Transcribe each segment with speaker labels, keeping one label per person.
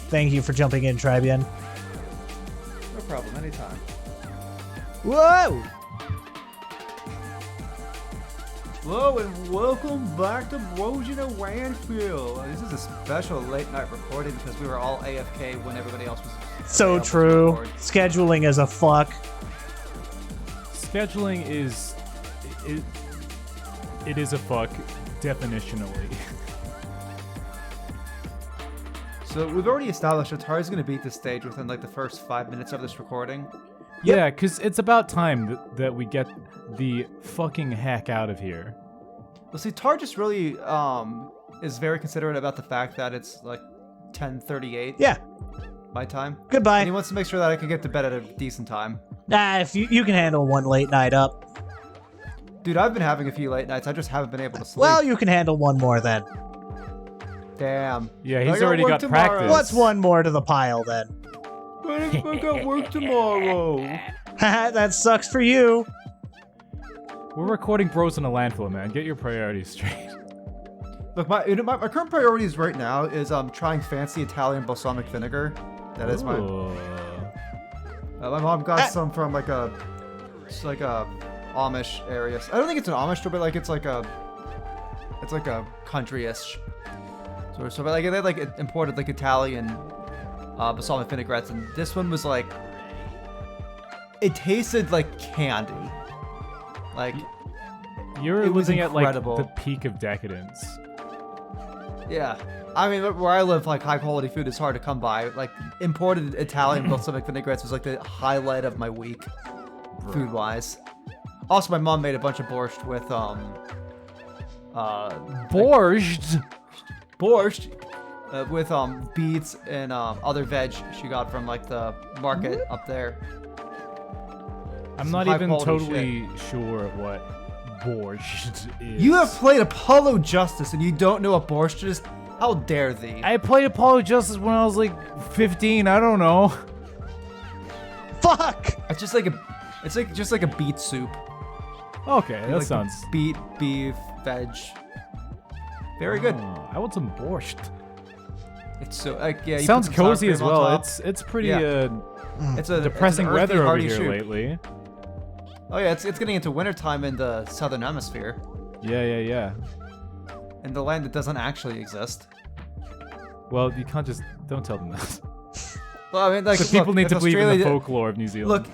Speaker 1: Thank you for jumping in, Trybien.
Speaker 2: No problem, anytime.
Speaker 1: Whoa!
Speaker 2: Hello and welcome back to Wojan and Landfill. This is a special late night recording because we were all AFK when everybody else was.
Speaker 1: So true. Scheduling is a fuck.
Speaker 3: Scheduling is it is a fuck definitionally.
Speaker 2: So we've already established that Tara's going to beat this stage within like the first 5 minutes of this recording.
Speaker 3: Yeah, because it's about time that we get the fucking heck out of here.
Speaker 2: Well, see, Tar just really is very considerate about the fact that it's like 10:38.
Speaker 1: Yeah.
Speaker 2: My time.
Speaker 1: Goodbye.
Speaker 2: And he wants to make sure that I can get to bed at a decent time.
Speaker 1: Nah, if you can handle one late night up.
Speaker 2: Dude, I've been having a few late nights. I just haven't been able to sleep.
Speaker 1: Well, you can handle one more then.
Speaker 2: Damn.
Speaker 3: Yeah, he's already got practice.
Speaker 1: What's one more to the pile then?
Speaker 2: But I got work tomorrow.
Speaker 1: Haha, that sucks for you.
Speaker 3: We're recording Bros in a Landfill, man. Get your priorities straight.
Speaker 2: Look, my current priorities right now is trying fancy Italian balsamic vinegar. That is my. My mom got some from like a Amish area. I don't think it's an Amish store, but like it's like a country-ish sort of store. But like they like imported like Italian balsamic vinaigrettes, and this one was like it tasted like candy. Like
Speaker 3: you're living at like the peak of decadence.
Speaker 2: Yeah. I mean, where I live, like, high-quality food is hard to come by. Like, imported Italian balsamic vinaigrettes was, like, the highlight of my week, food-wise. Also, my mom made a bunch of borscht with,
Speaker 3: Borscht?
Speaker 2: Borscht with, beets and, other veg she got from, like, the market up there.
Speaker 3: I'm not even totally sure what borscht is.
Speaker 2: You have played Apollo Justice and you don't know what borscht is? How dare thee?
Speaker 3: I played Apollo Justice when I was like 15. I don't know.
Speaker 1: Fuck!
Speaker 2: It's just like a beet soup.
Speaker 3: Okay, that
Speaker 2: like
Speaker 3: sounds
Speaker 2: beet, beef, veg. Very good.
Speaker 3: I want some borscht.
Speaker 2: It's so yeah. You
Speaker 3: Sounds
Speaker 2: put some sour
Speaker 3: cozy as
Speaker 2: cream on
Speaker 3: well.
Speaker 2: top.
Speaker 3: It's pretty
Speaker 2: It's a
Speaker 3: depressing weather over
Speaker 2: hearty
Speaker 3: here
Speaker 2: soup.
Speaker 3: lately.
Speaker 2: Oh yeah, it's getting into wintertime in the southern hemisphere.
Speaker 3: Yeah.
Speaker 2: In the land that doesn't actually exist.
Speaker 3: Well, you can't just don't tell them that.
Speaker 2: Well, I mean, like,
Speaker 3: people need to believe in the folklore of New Zealand.
Speaker 2: Look,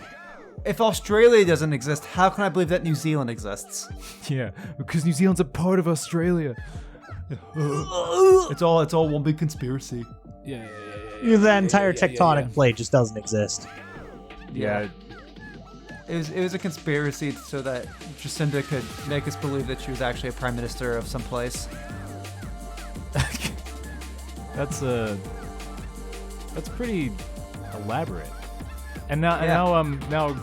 Speaker 2: if Australia doesn't exist, how can I believe that New Zealand exists?
Speaker 3: Yeah, because New Zealand's a part of Australia.
Speaker 2: It's all one big conspiracy.
Speaker 3: Yeah.
Speaker 1: The entire tectonic plate just doesn't exist.
Speaker 3: Yeah.
Speaker 2: It was a conspiracy so that Jacinda could make us believe that she was actually a prime minister of some place.
Speaker 3: That's pretty elaborate. And now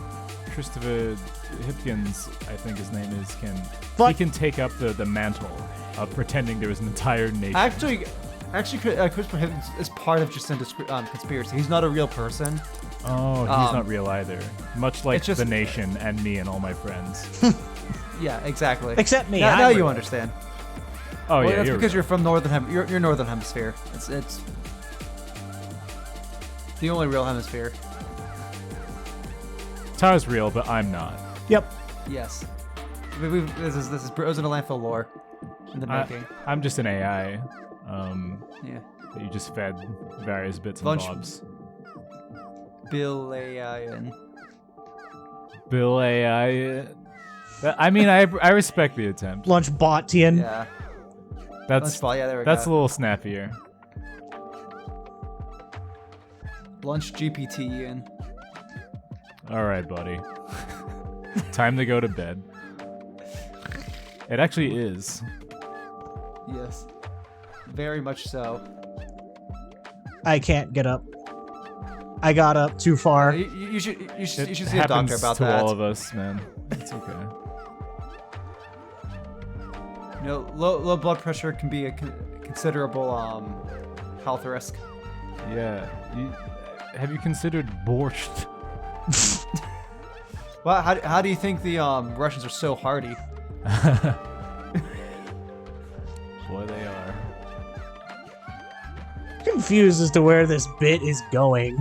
Speaker 3: Christopher Hipkins, I think his name is, he can take up the mantle of pretending there was an entire nation.
Speaker 2: Actually, Christopher Hipkins is part of Jacinda's conspiracy. He's not a real person.
Speaker 3: Oh, he's not real either. Much like the nation and me and all my friends.
Speaker 2: Yeah, exactly.
Speaker 1: Except me.
Speaker 2: Now you understand.
Speaker 3: Oh
Speaker 2: well,
Speaker 3: yeah,
Speaker 2: that's because you're from you're northern hemisphere. It's the only real hemisphere.
Speaker 3: Tara's real, but I'm not.
Speaker 1: Yep.
Speaker 2: Yes. This is Bros in a Landfill lore in the making.
Speaker 3: I'm just an AI.
Speaker 2: Yeah.
Speaker 3: That you just fed various bits and bobs.
Speaker 2: Bill AI.
Speaker 3: I mean, I respect the attempt.
Speaker 1: Lunchbotian.
Speaker 2: Yeah.
Speaker 3: That's
Speaker 2: there we
Speaker 3: that's
Speaker 2: go.
Speaker 3: a little snappier.
Speaker 2: Lunch GPT Ian.
Speaker 3: All right, buddy. Time to go to bed. It actually is.
Speaker 2: Yes. Very much so.
Speaker 1: I can't get up. I got up too far.
Speaker 2: You should see a
Speaker 3: happens
Speaker 2: doctor about
Speaker 3: to
Speaker 2: that.
Speaker 3: all of us, man. It's okay.
Speaker 2: You know, low blood pressure can be a considerable health risk.
Speaker 3: Yeah. Have you considered borscht?
Speaker 2: Well, how do you think the Russians are so hardy?
Speaker 3: Boy, they are.
Speaker 1: confused as to where this bit is going.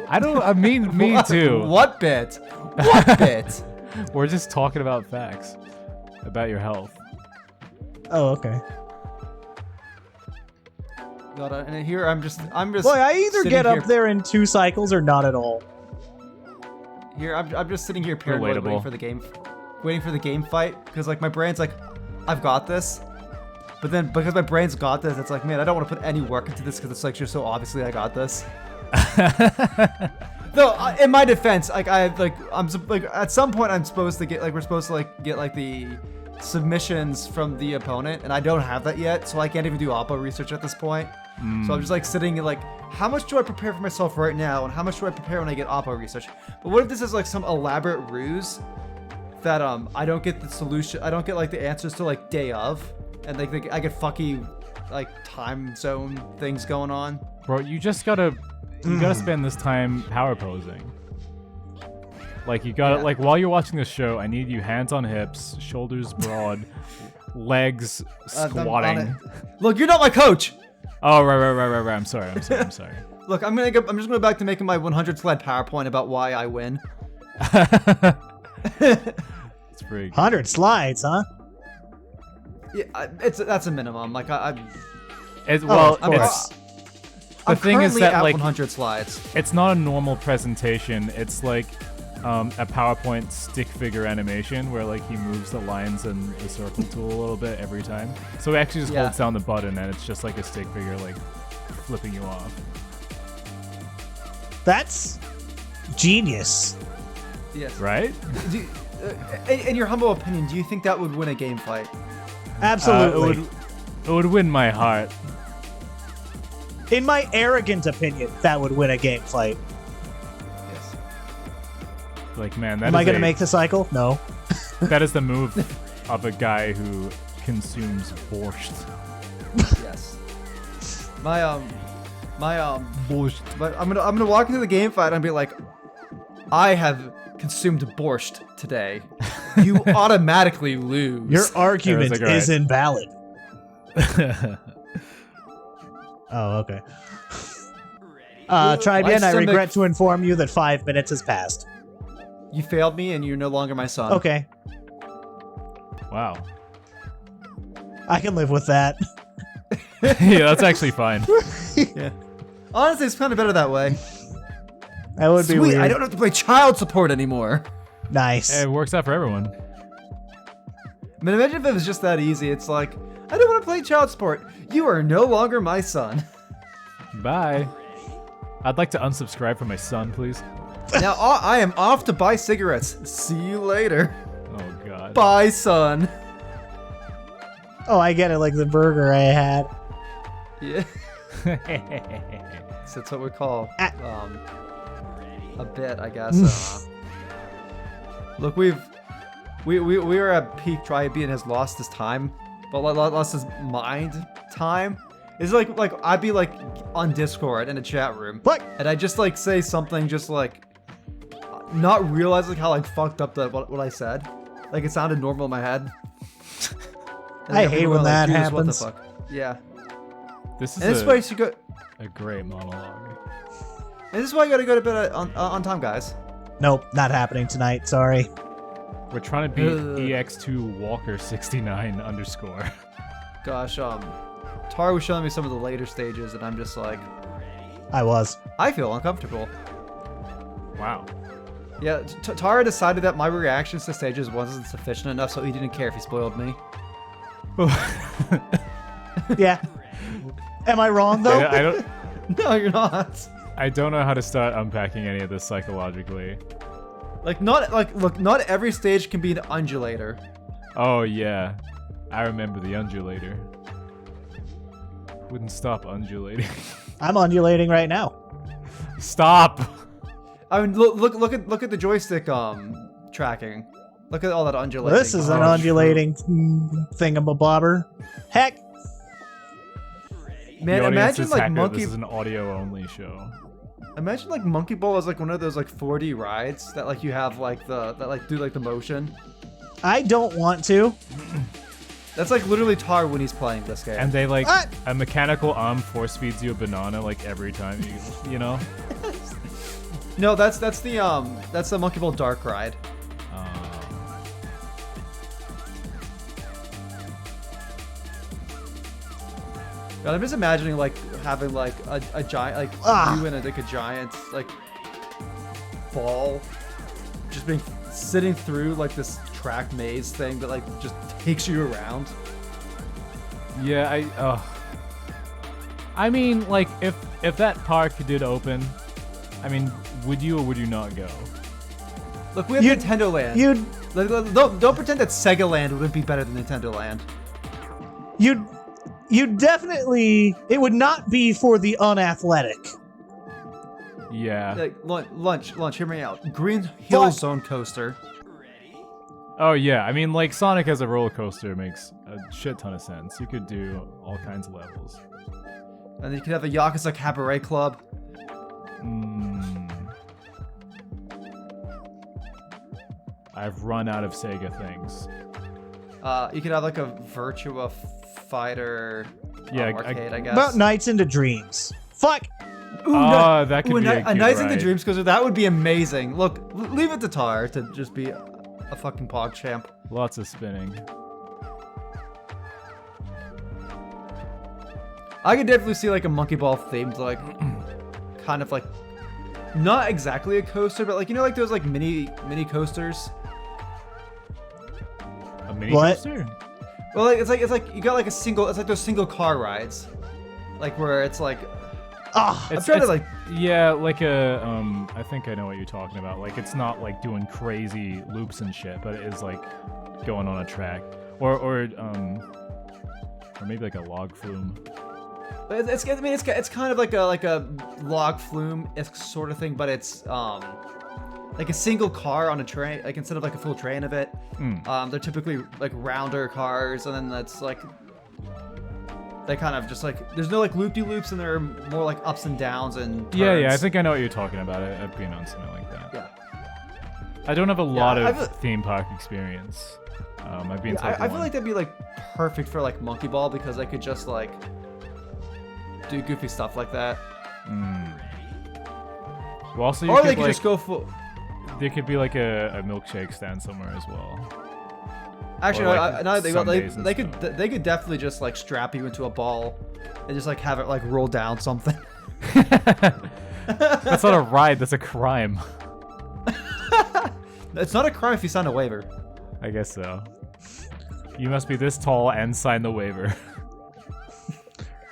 Speaker 3: I don't. I mean, me too.
Speaker 2: What bit? What bit?
Speaker 3: We're just talking about facts about your health.
Speaker 1: Oh, okay.
Speaker 2: God, and here I'm just.
Speaker 1: Boy, I either get up there in 2 cycles or not at all.
Speaker 2: Here, I'm just sitting here paranoid, waiting for the game fight, because like my brain's like, I've got this, but then because my brain's got this, it's like, man, I don't want to put any work into this because it's like just so obviously I got this. Though in my defense, like I'm like at some point I'm supposed to get like we're supposed to like get like the submissions from the opponent, and I don't have that yet, so I can't even do oppo research at this point. So I'm just like sitting and like, how much do I prepare for myself right now, and how much do I prepare when I get oppo research? But what if this is like some elaborate ruse that I don't get the solution, I don't get like the answers till like day of, and like I get fucky like time zone things going on.
Speaker 3: Bro, you just gotta spend this time power posing. Like you gotta like while you're watching the show, I need you hands on hips, shoulders broad, legs squatting.
Speaker 2: Look, you're not my coach.
Speaker 3: Oh right. I'm sorry.
Speaker 2: Look, I'm just gonna go back to making my 100 slide PowerPoint about why I win.
Speaker 3: It's pretty good.
Speaker 1: 100 slides, huh?
Speaker 2: Yeah, that's a minimum. Like
Speaker 1: I'm
Speaker 3: thing is that
Speaker 2: at
Speaker 3: like
Speaker 2: 100 slides.
Speaker 3: It's not a normal presentation. It's like a PowerPoint stick figure animation where like he moves the lines and the circle tool a little bit every time. So he actually just holds down the button and it's just like a stick figure like flipping you off.
Speaker 1: That's genius.
Speaker 2: Yes.
Speaker 3: Right?
Speaker 2: In your humble opinion, do you think that would win a game fight?
Speaker 1: Absolutely.
Speaker 3: It would win my heart.
Speaker 1: In my arrogant opinion, that would win a game fight.
Speaker 2: Yes.
Speaker 3: Like, man, that
Speaker 1: Am I going to make the cycle? No.
Speaker 3: That is the move of a guy who consumes borscht.
Speaker 2: Yes. Borscht. But I'm gonna walk into the game fight and be like, I have consumed borscht today. You automatically lose.
Speaker 1: Your argument
Speaker 3: like,
Speaker 1: is invalid. Oh, okay. Trybien, I regret to inform you that 5 minutes has passed.
Speaker 2: You failed me and you're no longer my son.
Speaker 1: Okay.
Speaker 3: Wow.
Speaker 1: I can live with that.
Speaker 3: Yeah, that's actually fine.
Speaker 2: Yeah. Honestly, it's kind of better that way.
Speaker 1: That would be weird.
Speaker 2: I don't have to play child support anymore.
Speaker 1: Nice.
Speaker 3: It works out for everyone.
Speaker 2: I mean, imagine if it was just that easy. It's like, I don't want to play child support. You are no longer my son.
Speaker 3: Bye. I'd like to unsubscribe from my son, please.
Speaker 2: Now I am off to buy cigarettes. See you later.
Speaker 3: Oh, God.
Speaker 2: Bye, son.
Speaker 1: Oh, I get it, like the burger I had.
Speaker 2: Yeah. So that's what we call a bit, I guess. Look, we are at peak. Trybien has lost his time, but lost his mind time. It's like I'd be like on Discord in a chat room,
Speaker 1: What?
Speaker 2: and I just like say something, just like not realizing how like fucked up what I said. Like it sounded normal in my head.
Speaker 1: I hate when that happens.
Speaker 2: What the fuck? Yeah.
Speaker 3: This is
Speaker 2: And this way you go.
Speaker 3: a great monologue.
Speaker 2: And this is why you gotta go to bed on time, guys.
Speaker 1: Nope, not happening tonight. Sorry.
Speaker 3: We're trying to beat EX2 Walker 69 _.
Speaker 2: Gosh, Tara was showing me some of the later stages, and I'm just like,
Speaker 1: I was.
Speaker 2: I feel uncomfortable.
Speaker 3: Wow.
Speaker 2: Yeah, Tara decided that my reactions to stages wasn't sufficient enough, so he didn't care if he spoiled me.
Speaker 1: Yeah. Am I wrong though?
Speaker 3: I don't.
Speaker 2: No, you're not.
Speaker 3: I don't know how to start unpacking any of this psychologically.
Speaker 2: Look, not every stage can be an undulator.
Speaker 3: Oh yeah, I remember the undulator. Wouldn't stop undulating.
Speaker 1: I'm undulating right now.
Speaker 3: Stop.
Speaker 2: I mean, look at the joystick tracking. Look at all that undulating.
Speaker 1: This is an undulating thingamabobber. Heck.
Speaker 2: Man,
Speaker 3: The audience
Speaker 2: imagine
Speaker 3: is
Speaker 2: like
Speaker 3: hacker.
Speaker 2: Monkey.
Speaker 3: This is an audio-only show.
Speaker 2: Imagine like Monkey Ball is like one of those like 4D rides that like you have like that like do like the motion.
Speaker 1: I don't want to.
Speaker 2: That's like literally Tar when he's playing this game.
Speaker 3: And they like a mechanical arm force feeds you a banana like every time you know.
Speaker 2: No, that's the Monkey Ball Dark ride. God, I'm just imagining like having like a giant like you and like a giant like ball just being sitting through like this track maze thing that like just takes you around.
Speaker 3: Yeah, I mean, like if that park did open, I mean, would you or would you not go?
Speaker 2: Look, we have Nintendo Land. Don't pretend that Sega Land wouldn't be better than Nintendo Land.
Speaker 1: You definitely, it would not be for the unathletic.
Speaker 3: Yeah.
Speaker 2: Like lunch. Hear me out. Green Hill Zone coaster.
Speaker 3: Oh yeah, I mean, like Sonic as a roller coaster makes a shit ton of sense. You could do all kinds of levels.
Speaker 2: And then you could have a Yakuza Cabaret Club.
Speaker 3: I've run out of Sega things.
Speaker 2: You could have like a Virtua Fighter arcade, I guess.
Speaker 1: About Nights into Dreams. Fuck!
Speaker 2: Ooh,
Speaker 3: that could be
Speaker 2: a Nights into Dreams coaster. That would be amazing. Look, leave it to Tar to just be a fucking pog champ.
Speaker 3: Lots of spinning.
Speaker 2: I could definitely see like a Monkey Ball themed like kind of like not exactly a coaster, but like you know like those like mini coasters.
Speaker 3: A mini coaster?
Speaker 2: Well, like, it's like you got like it's like those single car rides, like where it's like,
Speaker 3: it's yeah, like a I think I know what you're talking about. Like it's not like doing crazy loops and shit, but it is like going on a track, or maybe like a log flume.
Speaker 2: It's kind of like a log flume sort of thing, but it's like a single car on a train, like instead of like a full train of it. They're typically like rounder cars, and then that's like they kind of just like there's no like loop-de-loops, and they're more like ups and downs and turns.
Speaker 3: Yeah, I think I know what you're talking about. I've been on something like that.
Speaker 2: Yeah.
Speaker 3: I don't have a lot of theme park experience. I've been.
Speaker 2: I feel like that'd be like perfect for like Monkey Ball because I could just like do goofy stuff like that.
Speaker 3: Well, also
Speaker 2: or they could just go full.
Speaker 3: There could be like a milkshake stand somewhere as well.
Speaker 2: Actually,
Speaker 3: like
Speaker 2: they could definitely just like strap you into a ball and just like have it like roll down something.
Speaker 3: That's not a ride. That's a crime.
Speaker 2: It's not a crime if you sign a waiver.
Speaker 3: I guess so. You must be this tall and sign the waiver.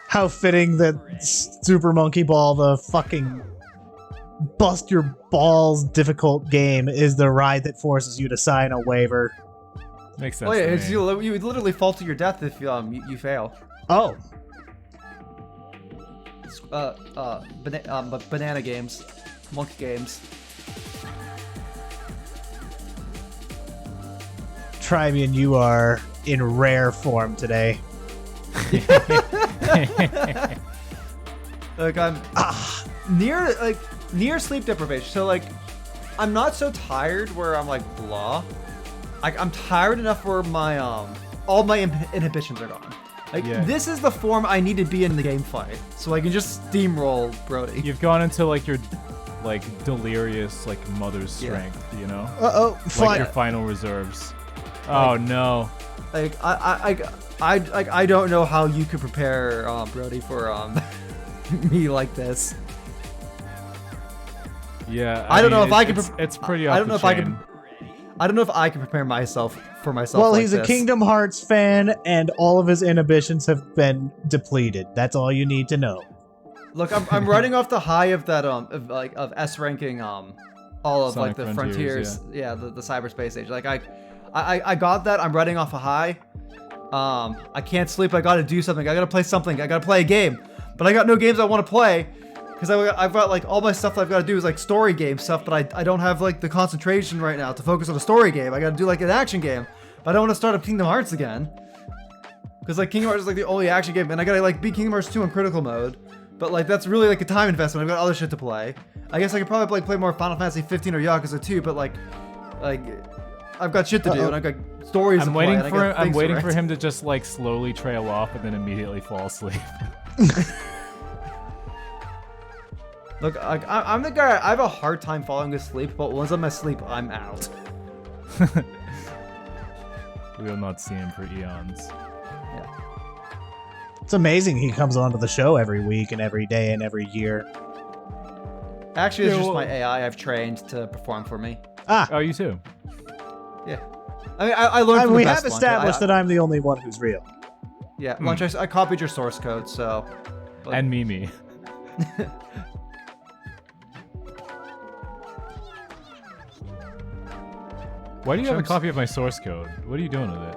Speaker 1: How fitting that Super Monkey Ball, the fucking bust your balls difficult game, is the ride that forces you to sign a waiver.
Speaker 3: Makes sense.
Speaker 2: Oh yeah, you would literally fall to your death if you fail.
Speaker 1: Oh.
Speaker 2: Banana games, monkey games.
Speaker 1: Trybien, you are in rare form today.
Speaker 2: Like I'm near sleep deprivation. So like I'm not so tired where I'm like blah. I'm tired enough where my all my inhibitions are gone. Like this is the form I need to be in the game fight, so I can just steamroll Brody.
Speaker 3: You've gone into like your like delirious like mother's strength, you know? Like your final reserves. Oh no.
Speaker 2: Like I don't know how you could prepare Brody for me like this.
Speaker 3: Yeah,
Speaker 2: I don't know if I can.
Speaker 3: It's pretty. I don't know if I can.
Speaker 2: I don't know if I can prepare myself for myself.
Speaker 1: Well,
Speaker 2: like
Speaker 1: he's
Speaker 2: this.
Speaker 1: a Kingdom Hearts fan, and all of his inhibitions have been depleted. That's all you need to know.
Speaker 2: Look, I'm riding off the high of that of S ranking all of
Speaker 3: Sonic
Speaker 2: like the
Speaker 3: Frontiers,
Speaker 2: the cyberspace age. Like I got that. I'm riding off a high. I can't sleep. I got to do something. I got to play something. I got to play a game. But I got no games I want to play. Because I've got like all my stuff that I've got to do is like story game stuff, but I don't have like the concentration right now to focus on a story game. I got to do like an action game, but I don't want to start up Kingdom Hearts again. Because like Kingdom Hearts is like the only action game, and I gotta like beat Kingdom Hearts 2 in critical mode. But like that's really like a time investment. I've got other shit to play. I guess I could probably play more Final Fantasy 15 or Yakuza 2, but like I've got shit to do, and I've got stories.
Speaker 3: I'm waiting for him to just like slowly trail off and then immediately fall asleep.
Speaker 2: Look, I'm the guy. I have a hard time falling asleep, but once I'm asleep, I'm out.
Speaker 3: We will not see him for eons.
Speaker 2: Yeah.
Speaker 1: It's amazing he comes onto the show every week and every day and every year.
Speaker 2: Actually, it's just my AI I've trained to perform for me.
Speaker 3: Oh, you too.
Speaker 2: Yeah. I mean, I learned from the
Speaker 1: we
Speaker 2: best
Speaker 1: have
Speaker 2: Lunch.
Speaker 1: established that I'm the only one who's real.
Speaker 2: Yeah, Lunch, I copied your source code, so... But...
Speaker 3: And Mimi. Why do you have a copy of my source code? What are you doing with it?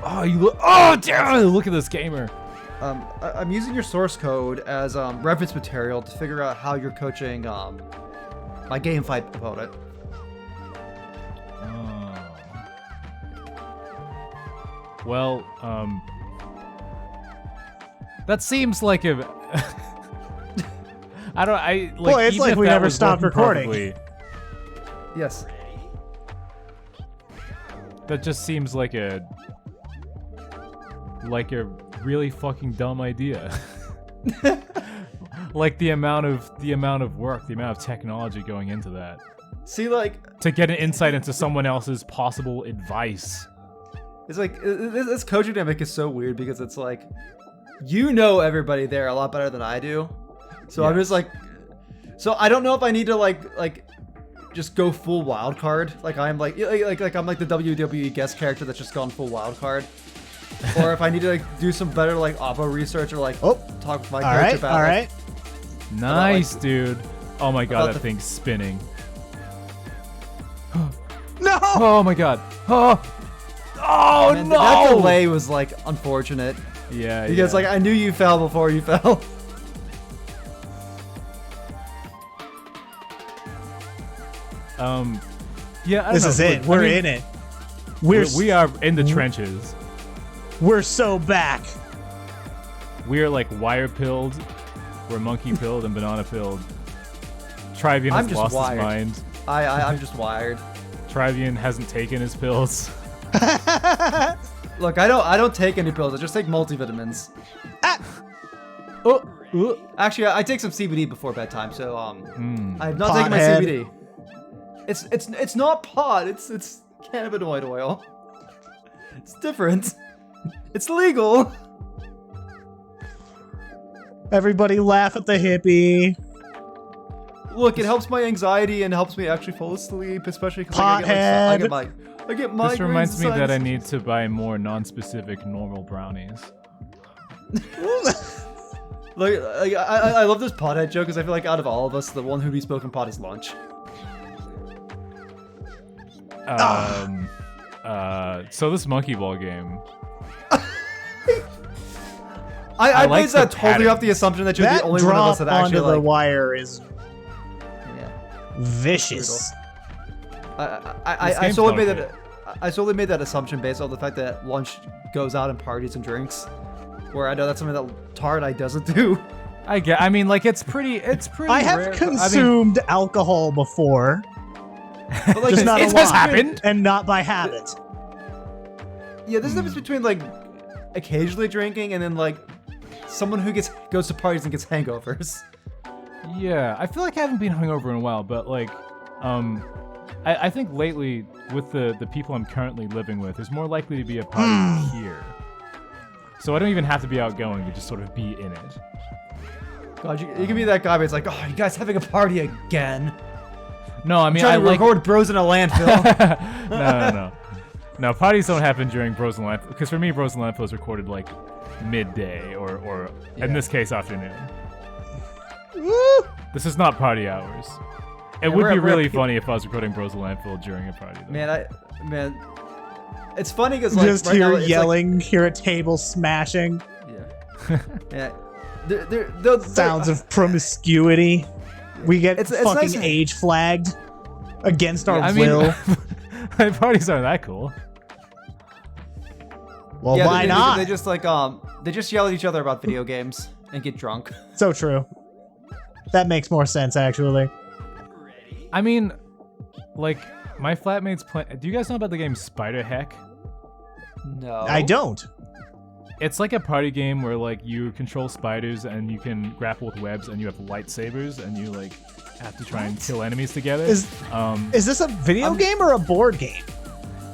Speaker 3: Oh, you look. Oh, damn! Look at this gamer.
Speaker 2: I'm using your source code as reference material to figure out how you're coaching my game fight opponent.
Speaker 3: Oh. Well, that seems like a.
Speaker 1: Boy, it's like we never stopped recording.
Speaker 3: Perfectly,
Speaker 2: Yes.
Speaker 3: that just seems like a really fucking dumb idea. Like the amount of work, the amount of technology going into that.
Speaker 2: See, like...
Speaker 3: To get an insight into someone else's possible advice.
Speaker 2: It's like, this coaching dynamic is so weird because it's like, you know everybody there a lot better than I do. So I'm just like... So I don't know if I need to like just go full wild card. Like I'm like I'm like the WWE guest character that's just gone full wild card. Or if I need to like do some better like oppo research or like talk with my coach about
Speaker 1: all right.
Speaker 3: Nice,
Speaker 2: like,
Speaker 3: dude. Oh my god,
Speaker 2: about
Speaker 3: that thing's spinning.
Speaker 1: No!
Speaker 3: Oh my god. Oh
Speaker 2: Man,
Speaker 3: no!
Speaker 2: that delay was like unfortunate.
Speaker 3: Yeah,
Speaker 2: Because like I knew you fell before you fell.
Speaker 3: Yeah, I don't
Speaker 1: This
Speaker 3: know.
Speaker 1: is it. We're in it.
Speaker 3: We are in the trenches.
Speaker 1: We're so back.
Speaker 3: We are like wire-pilled, we're monkey-pilled, and banana-pilled. Trybien
Speaker 2: I'm
Speaker 3: has
Speaker 2: just
Speaker 3: lost
Speaker 2: wired.
Speaker 3: his mind.
Speaker 2: I'm just wired.
Speaker 3: Trybien hasn't taken his pills.
Speaker 2: Look, I don't take any pills. I just take multivitamins. Actually, I take some CBD before bedtime, so I've not taken my
Speaker 1: Pothead.
Speaker 2: CBD. It's not pot. It's cannabinoid oil. It's different. It's legal.
Speaker 1: Everybody laugh at the hippie.
Speaker 2: Look, it helps my anxiety and helps me actually fall asleep, especially because
Speaker 1: Pothead.
Speaker 2: I get migraines.
Speaker 3: This reminds me
Speaker 2: and
Speaker 3: that I
Speaker 2: sinus.
Speaker 3: need to buy more non-specific normal brownies.
Speaker 2: Like, I love this pothead joke because I feel like out of all of us, the one who be smoking pot is Lunch.
Speaker 3: So this monkey ball game.
Speaker 2: I
Speaker 3: like
Speaker 2: based that
Speaker 3: the
Speaker 2: totally
Speaker 3: pattern.
Speaker 2: off the assumption that you're
Speaker 1: That
Speaker 2: the only one of us
Speaker 1: drop
Speaker 2: that actually
Speaker 1: onto the
Speaker 2: like.
Speaker 1: wire is
Speaker 2: Yeah.
Speaker 1: vicious.
Speaker 3: This
Speaker 2: solely
Speaker 3: game's
Speaker 2: made
Speaker 3: not
Speaker 2: that. I solely made that assumption based on the fact that Lunch goes out and parties and drinks, where I know that's something that Tardai doesn't do.
Speaker 3: I mean, like it's pretty
Speaker 1: I have
Speaker 3: rare.
Speaker 1: consumed alcohol before,
Speaker 2: But like,
Speaker 1: just not a
Speaker 3: it has
Speaker 1: lot,
Speaker 3: happened.
Speaker 1: and not by habit.
Speaker 2: Yeah, there's a difference between like occasionally drinking and then like someone who goes to parties and gets hangovers.
Speaker 3: Yeah, I feel like I haven't been hungover in a while, but like, I think lately with the people I'm currently living with, there's more likely to be a party here. So I don't even have to be outgoing to just sort of be in it.
Speaker 2: God, you can be that guy, but it's like, oh, you guys having a party again?
Speaker 3: No, I mean,
Speaker 2: Trying
Speaker 3: I
Speaker 2: to
Speaker 3: like.
Speaker 2: record Bros in a landfill.
Speaker 3: No. No, parties don't happen during Bros and Landfill, because for me, Bros and Landfill is recorded like midday or in this case, afternoon.
Speaker 1: Woo!
Speaker 3: This is not party hours. It would
Speaker 2: we're
Speaker 3: be
Speaker 2: at-
Speaker 3: really funny if I was recording Bros and Landfill during a party. Though.
Speaker 2: Man, it's funny because like
Speaker 1: Just
Speaker 2: right
Speaker 1: hear
Speaker 2: now, it's
Speaker 1: yelling, hear a table smashing,
Speaker 2: like, yeah. They're
Speaker 1: sounds of promiscuity. We get
Speaker 2: It's
Speaker 1: fucking
Speaker 2: nice-
Speaker 1: age flagged against our
Speaker 3: I mean,
Speaker 1: will.
Speaker 3: my parties aren't that cool.
Speaker 1: Well,
Speaker 2: yeah,
Speaker 1: why not?
Speaker 2: They just like they just yell at each other about video games and get drunk.
Speaker 1: So true. That makes more sense, actually.
Speaker 3: I mean, like, My flatmates play. Do you guys know about the game Spider Heck?
Speaker 2: No.
Speaker 1: I don't.
Speaker 3: It's like a party game where like you control spiders and you can grapple with webs and you have lightsabers and you like have to try and kill enemies together.
Speaker 1: Is this a video game or a board game?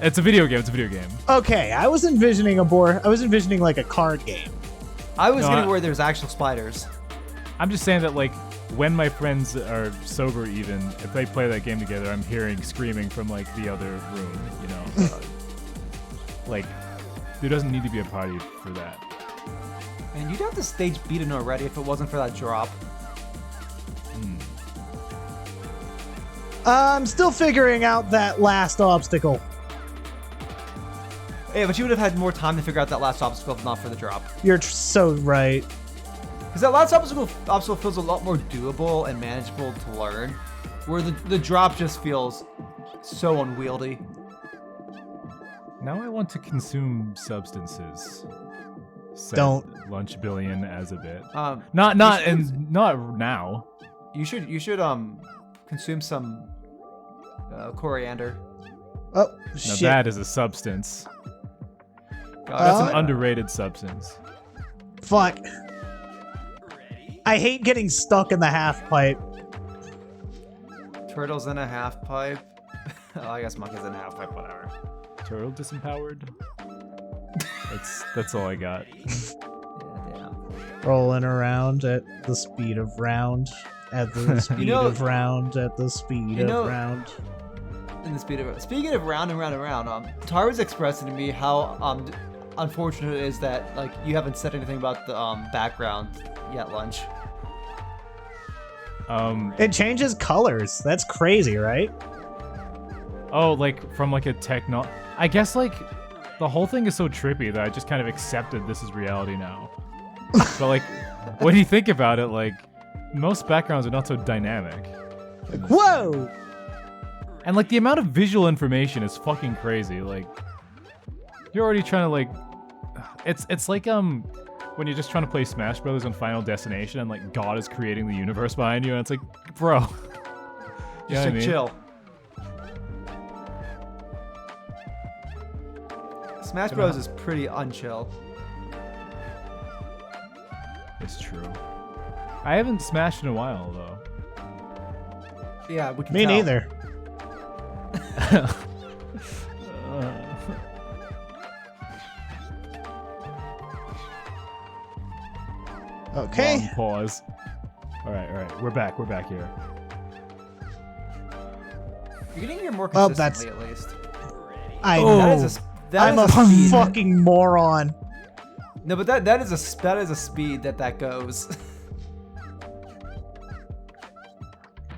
Speaker 3: It's a video game. It's a video game.
Speaker 1: Okay, I was envisioning like a card game.
Speaker 2: I was getting where there's actual spiders.
Speaker 3: I'm just saying that like when my friends are sober, even if they play that game together, I'm hearing screaming from like the other room. You know, like there doesn't need to be a party for that.
Speaker 2: And you'd have the stage beaten already if it wasn't for that drop.
Speaker 1: I'm still figuring out that last obstacle.
Speaker 2: Yeah, but you would have had more time to figure out that last obstacle if not for the drop.
Speaker 1: You're so right.
Speaker 2: Because that last obstacle feels a lot more doable and manageable to learn, where the drop just feels so unwieldy.
Speaker 3: Now I want to consume substances. Said
Speaker 1: Don't.
Speaker 3: Lunchbillion as a bit.
Speaker 2: Not
Speaker 3: Not now.
Speaker 2: You should consume some coriander.
Speaker 1: Oh,
Speaker 3: Now
Speaker 1: shit.
Speaker 3: that is a substance.
Speaker 2: God,
Speaker 3: That's an underrated substance.
Speaker 1: Fuck. I hate getting stuck in the half pipe.
Speaker 2: Turtles in a half pipe. Oh, I guess monkeys in a half pipe. Whatever.
Speaker 3: Turtle disempowered. That's all I got.
Speaker 2: Yeah.
Speaker 1: Rolling around at the speed of round. At the speed of round. At the speed of round.
Speaker 2: In the speaking of round and round and round, Tar was expressing to me how unfortunate it is that like you haven't said anything about the background yet, Lunch.
Speaker 1: It changes colors. That's crazy, right?
Speaker 3: Oh, like from like a techno. I guess like the whole thing is so trippy that I just kind of accepted this is reality now. But like, when you think about it, like most backgrounds are not so dynamic.
Speaker 1: Like, whoa!
Speaker 3: And like the amount of visual information is fucking crazy. Like you're already trying to like, it's like when you're just trying to play Smash Brothers on Final Destination and like God is creating the universe behind you and it's like, bro, you know what I mean?
Speaker 2: Chill. Smash Bros is pretty unchill.
Speaker 3: It's true. I haven't smashed in a while though.
Speaker 2: Yeah, we can
Speaker 1: Me
Speaker 2: tell.
Speaker 1: neither. Okay.
Speaker 3: Long pause. All right. We're back here.
Speaker 2: You're getting here more
Speaker 1: Oh,
Speaker 2: consistently, at least.
Speaker 1: I
Speaker 2: Oh,
Speaker 1: know. I'm a
Speaker 2: speed.
Speaker 1: fucking moron.
Speaker 2: No, but that is a speed that goes.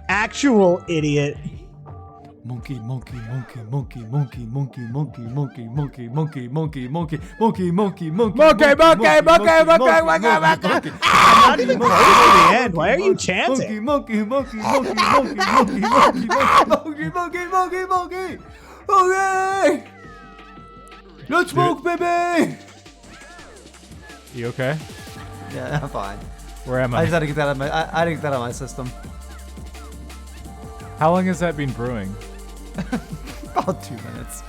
Speaker 1: Actual idiot.
Speaker 2: Monkey. I'm not
Speaker 1: even close to the end. Why are you chanting?
Speaker 2: Monkey. Okay. Let's smoke, baby.
Speaker 3: You okay?
Speaker 2: Yeah, I'm fine.
Speaker 3: Where am
Speaker 2: I
Speaker 3: I?
Speaker 2: just had to get that out of my. I had to get that out of my system.
Speaker 3: How long has that been brewing?
Speaker 2: About 2 minutes.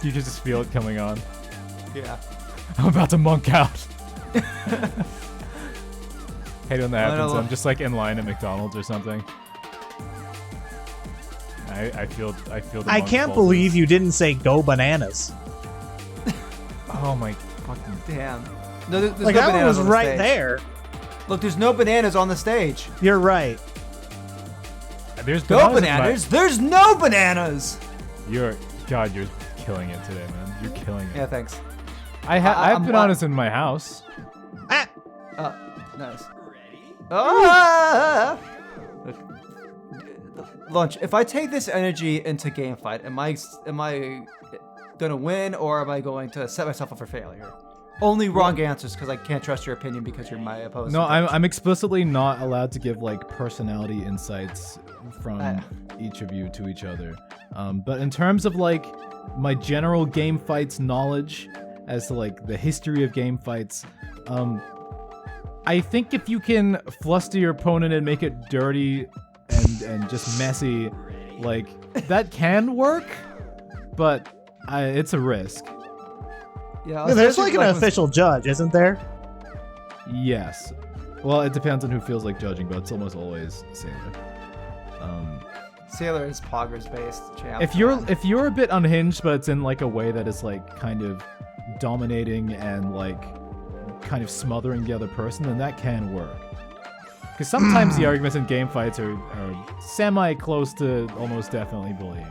Speaker 3: You can just feel it coming on.
Speaker 2: Yeah.
Speaker 3: I'm about to monk out. Hate when that happens.
Speaker 2: know.
Speaker 3: I'm just like in line at McDonald's or something. I feel the
Speaker 1: I
Speaker 3: monk
Speaker 1: can't
Speaker 3: pulses.
Speaker 1: believe you didn't say go bananas.
Speaker 3: Oh my fucking.
Speaker 2: Damn. No, there's
Speaker 1: Like
Speaker 2: no
Speaker 1: that one
Speaker 2: bananas
Speaker 1: was
Speaker 2: on the
Speaker 1: right
Speaker 2: stage.
Speaker 1: there.
Speaker 2: Look, there's no bananas on the stage.
Speaker 1: You're right.
Speaker 3: There's
Speaker 2: No
Speaker 3: bananas in
Speaker 2: bananas. There's no bananas.
Speaker 3: You're killing it today, man. You're killing it.
Speaker 2: Yeah, thanks.
Speaker 3: I have
Speaker 2: I'm
Speaker 3: bananas in my house.
Speaker 1: Ah,
Speaker 2: Nice. Ah! Look, Lunch. If I take this energy into game fight, am I gonna win or am I going to set myself up for failure? Only wrong answers because I can't trust your opinion because you're my opposing.
Speaker 3: No,
Speaker 2: coach.
Speaker 3: I'm explicitly not allowed to give like personality insights from each of you to each other. But in terms of like my general game fights knowledge as to like the history of game fights, I think if you can fluster your opponent and make it dirty and just messy, like that can work, but it's a risk.
Speaker 2: Yeah,
Speaker 1: There's
Speaker 2: especially,
Speaker 1: like an
Speaker 2: when-
Speaker 1: official judge, isn't there?
Speaker 3: Yes. Well, it depends on who feels like judging, but it's almost always Sailor.
Speaker 2: Sailor is Poggers based champ.
Speaker 3: If you're a bit unhinged, but it's in like a way that is like kind of dominating and like kind of smothering the other person, then that can work. Because sometimes the arguments in game fights are semi close to almost definitely bullying.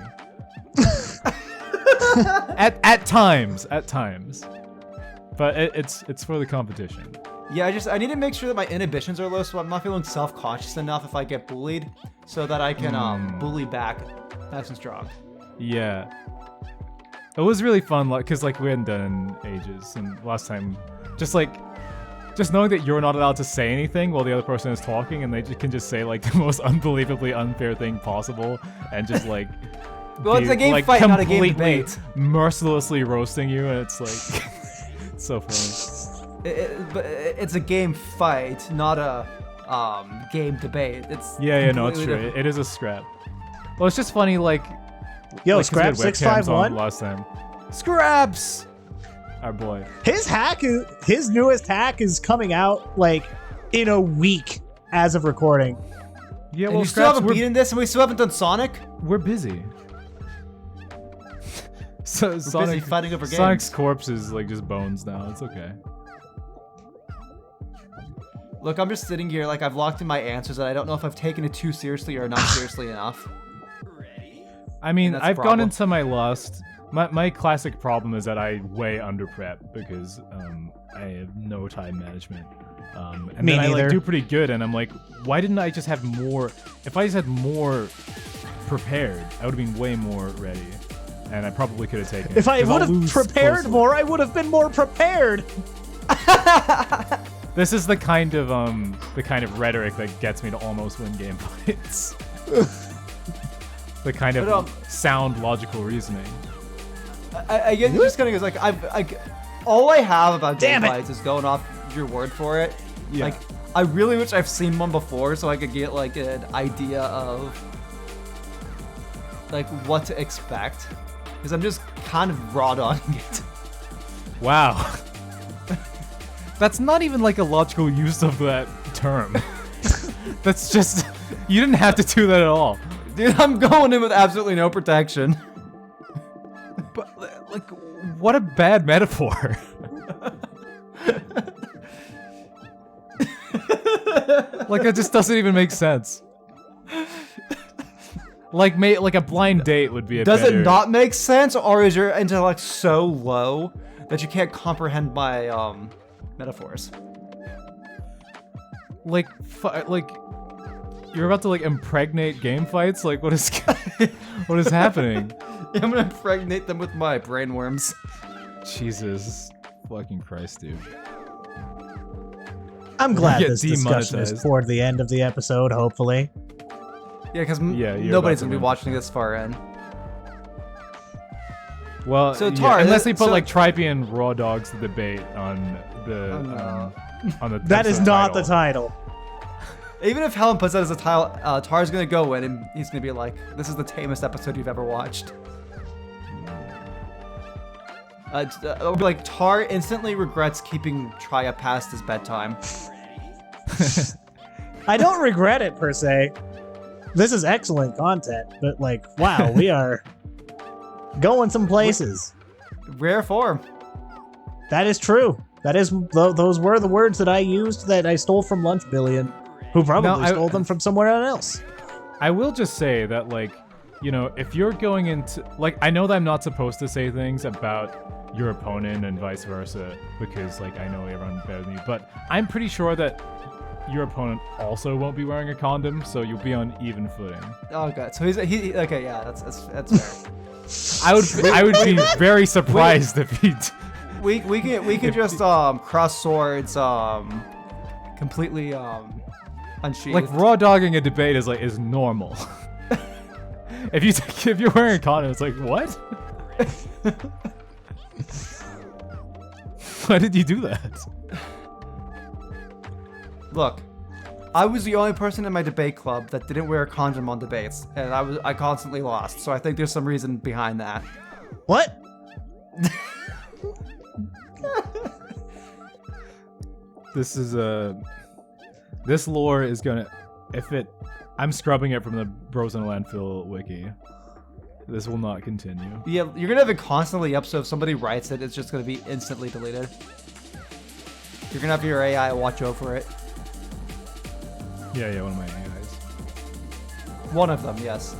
Speaker 3: at times, but it's for the competition.
Speaker 2: Yeah, I need to make sure that my inhibitions are low, so I'm not feeling self-conscious enough if I get bullied, so that I can bully back nice and strong.
Speaker 3: Yeah. It was really fun, because like we hadn't done it in ages, and last time, just knowing that you're not allowed to say anything while the other person is talking, and they can just say like the most unbelievably unfair thing possible, and just like
Speaker 2: Well, it's a game fight, not a game
Speaker 3: completely
Speaker 2: debate.
Speaker 3: mercilessly roasting you, and it's like it's so funny.
Speaker 2: But it's a game fight, not a game debate. It's
Speaker 3: Yeah, no, it's
Speaker 2: completely
Speaker 3: true.
Speaker 2: different.
Speaker 3: It is a scrap. Well, it's just funny, like
Speaker 1: Yo,
Speaker 3: like, 'cause we had
Speaker 1: Scrap
Speaker 3: webcams on
Speaker 1: 651.
Speaker 3: last time. Scraps, our boy.
Speaker 1: His newest hack is coming out like in a week as of recording.
Speaker 3: Yeah,
Speaker 2: And
Speaker 3: well,
Speaker 2: you still
Speaker 3: Scraps,
Speaker 2: haven't beaten this, and we still haven't done Sonic.
Speaker 3: we're busy. So
Speaker 2: Busy fighting over games.
Speaker 3: Sonic's corpse is like just bones now. It's okay.
Speaker 2: Look, I'm just sitting here like I've locked in my answers, and I don't know if I've taken it too seriously or not seriously enough.
Speaker 3: I mean,
Speaker 2: that's a
Speaker 3: I've gone
Speaker 2: problem.
Speaker 3: into my lust. My classic problem is that I way under prep because I have no time management. And
Speaker 1: Me
Speaker 3: then I
Speaker 1: neither.
Speaker 3: like do pretty good, and I'm like, why didn't I just have more? If I just had more prepared, I would have been way more ready, and I probably could have taken it.
Speaker 1: If I
Speaker 3: 'cause I'll
Speaker 1: would have
Speaker 3: lose
Speaker 1: prepared
Speaker 3: closely.
Speaker 1: more, I would have been more prepared.
Speaker 3: This is the kind of rhetoric that gets me to almost win game fights. The kind of
Speaker 2: But,
Speaker 3: sound logical reasoning.
Speaker 2: I guess just kind of like all I have about game
Speaker 1: Damn it.
Speaker 2: fights is going off your word for it.
Speaker 3: Yeah.
Speaker 2: Like, I really wish I've seen one before so I could get like an idea of like what to expect, because I'm just kind of raw dogging it.
Speaker 3: Wow. That's not even like a logical use of that term. That's just, you didn't have to do that at all.
Speaker 2: Dude, I'm going in with absolutely no protection.
Speaker 3: But like, what a bad metaphor. Like, that just doesn't even make sense. Like a blind date would be a
Speaker 2: Does
Speaker 3: better...
Speaker 2: it not make sense, or is your intellect so low that you can't comprehend my metaphors?
Speaker 3: Like you're about to like impregnate game fights? Like, what is happening?
Speaker 2: I'm gonna impregnate them with my brainworms.
Speaker 3: Jesus fucking Christ, dude.
Speaker 1: I'm glad
Speaker 3: Get
Speaker 1: this discussion is
Speaker 3: demonetized.
Speaker 1: toward the end of the episode, hopefully.
Speaker 2: Yeah, because
Speaker 3: Yeah, you're
Speaker 2: nobody's
Speaker 3: about
Speaker 2: gonna
Speaker 3: to
Speaker 2: be
Speaker 3: win.
Speaker 2: watching this far in.
Speaker 3: Well,
Speaker 2: So,
Speaker 3: yeah,
Speaker 2: Tar,
Speaker 3: unless they put
Speaker 2: so-
Speaker 3: like Trybien Raw Dogs the debate on the
Speaker 2: no.
Speaker 3: on the
Speaker 1: That is
Speaker 3: episode
Speaker 1: not the title.
Speaker 2: Even if Helen puts that as a title, Tar's gonna go in and he's gonna be like, "This is the tamest episode you've ever watched." It'll be like, Tar instantly regrets keeping Trya past his bedtime.
Speaker 1: I don't regret it per se. This is excellent content, but like, wow, we are going some places.
Speaker 2: Rare form.
Speaker 1: That is true. That is those were the words that I used that I stole from Lunchbillion, who probably stole them from somewhere else.
Speaker 3: I will just say that, like, you know, if you're going into, like, I know that I'm not supposed to say things about your opponent and vice versa because, like, I know everyone better than you, but I'm pretty sure that your opponent also won't be wearing a condom, so you'll be on even footing.
Speaker 2: Oh god. So he okay. Yeah, that's fair.
Speaker 3: I would be very surprised if he.
Speaker 2: we can just cross swords completely unsheathed.
Speaker 3: Like, raw dogging a debate is normal. if you're wearing a condom, it's like, what? Why did you do that?
Speaker 2: Look, I was the only person in my debate club that didn't wear a condom on debates, and I constantly lost. So I think there's some reason behind that.
Speaker 1: What?
Speaker 3: This is this lore is gonna I'm scrubbing it from the Bros in a Landfill wiki. This will not continue.
Speaker 2: Yeah, you're gonna have it constantly up, so if somebody writes it, it's just gonna be instantly deleted. You're gonna have your AI watch over it.
Speaker 3: Yeah, one of my AIs.
Speaker 2: One of them, yes.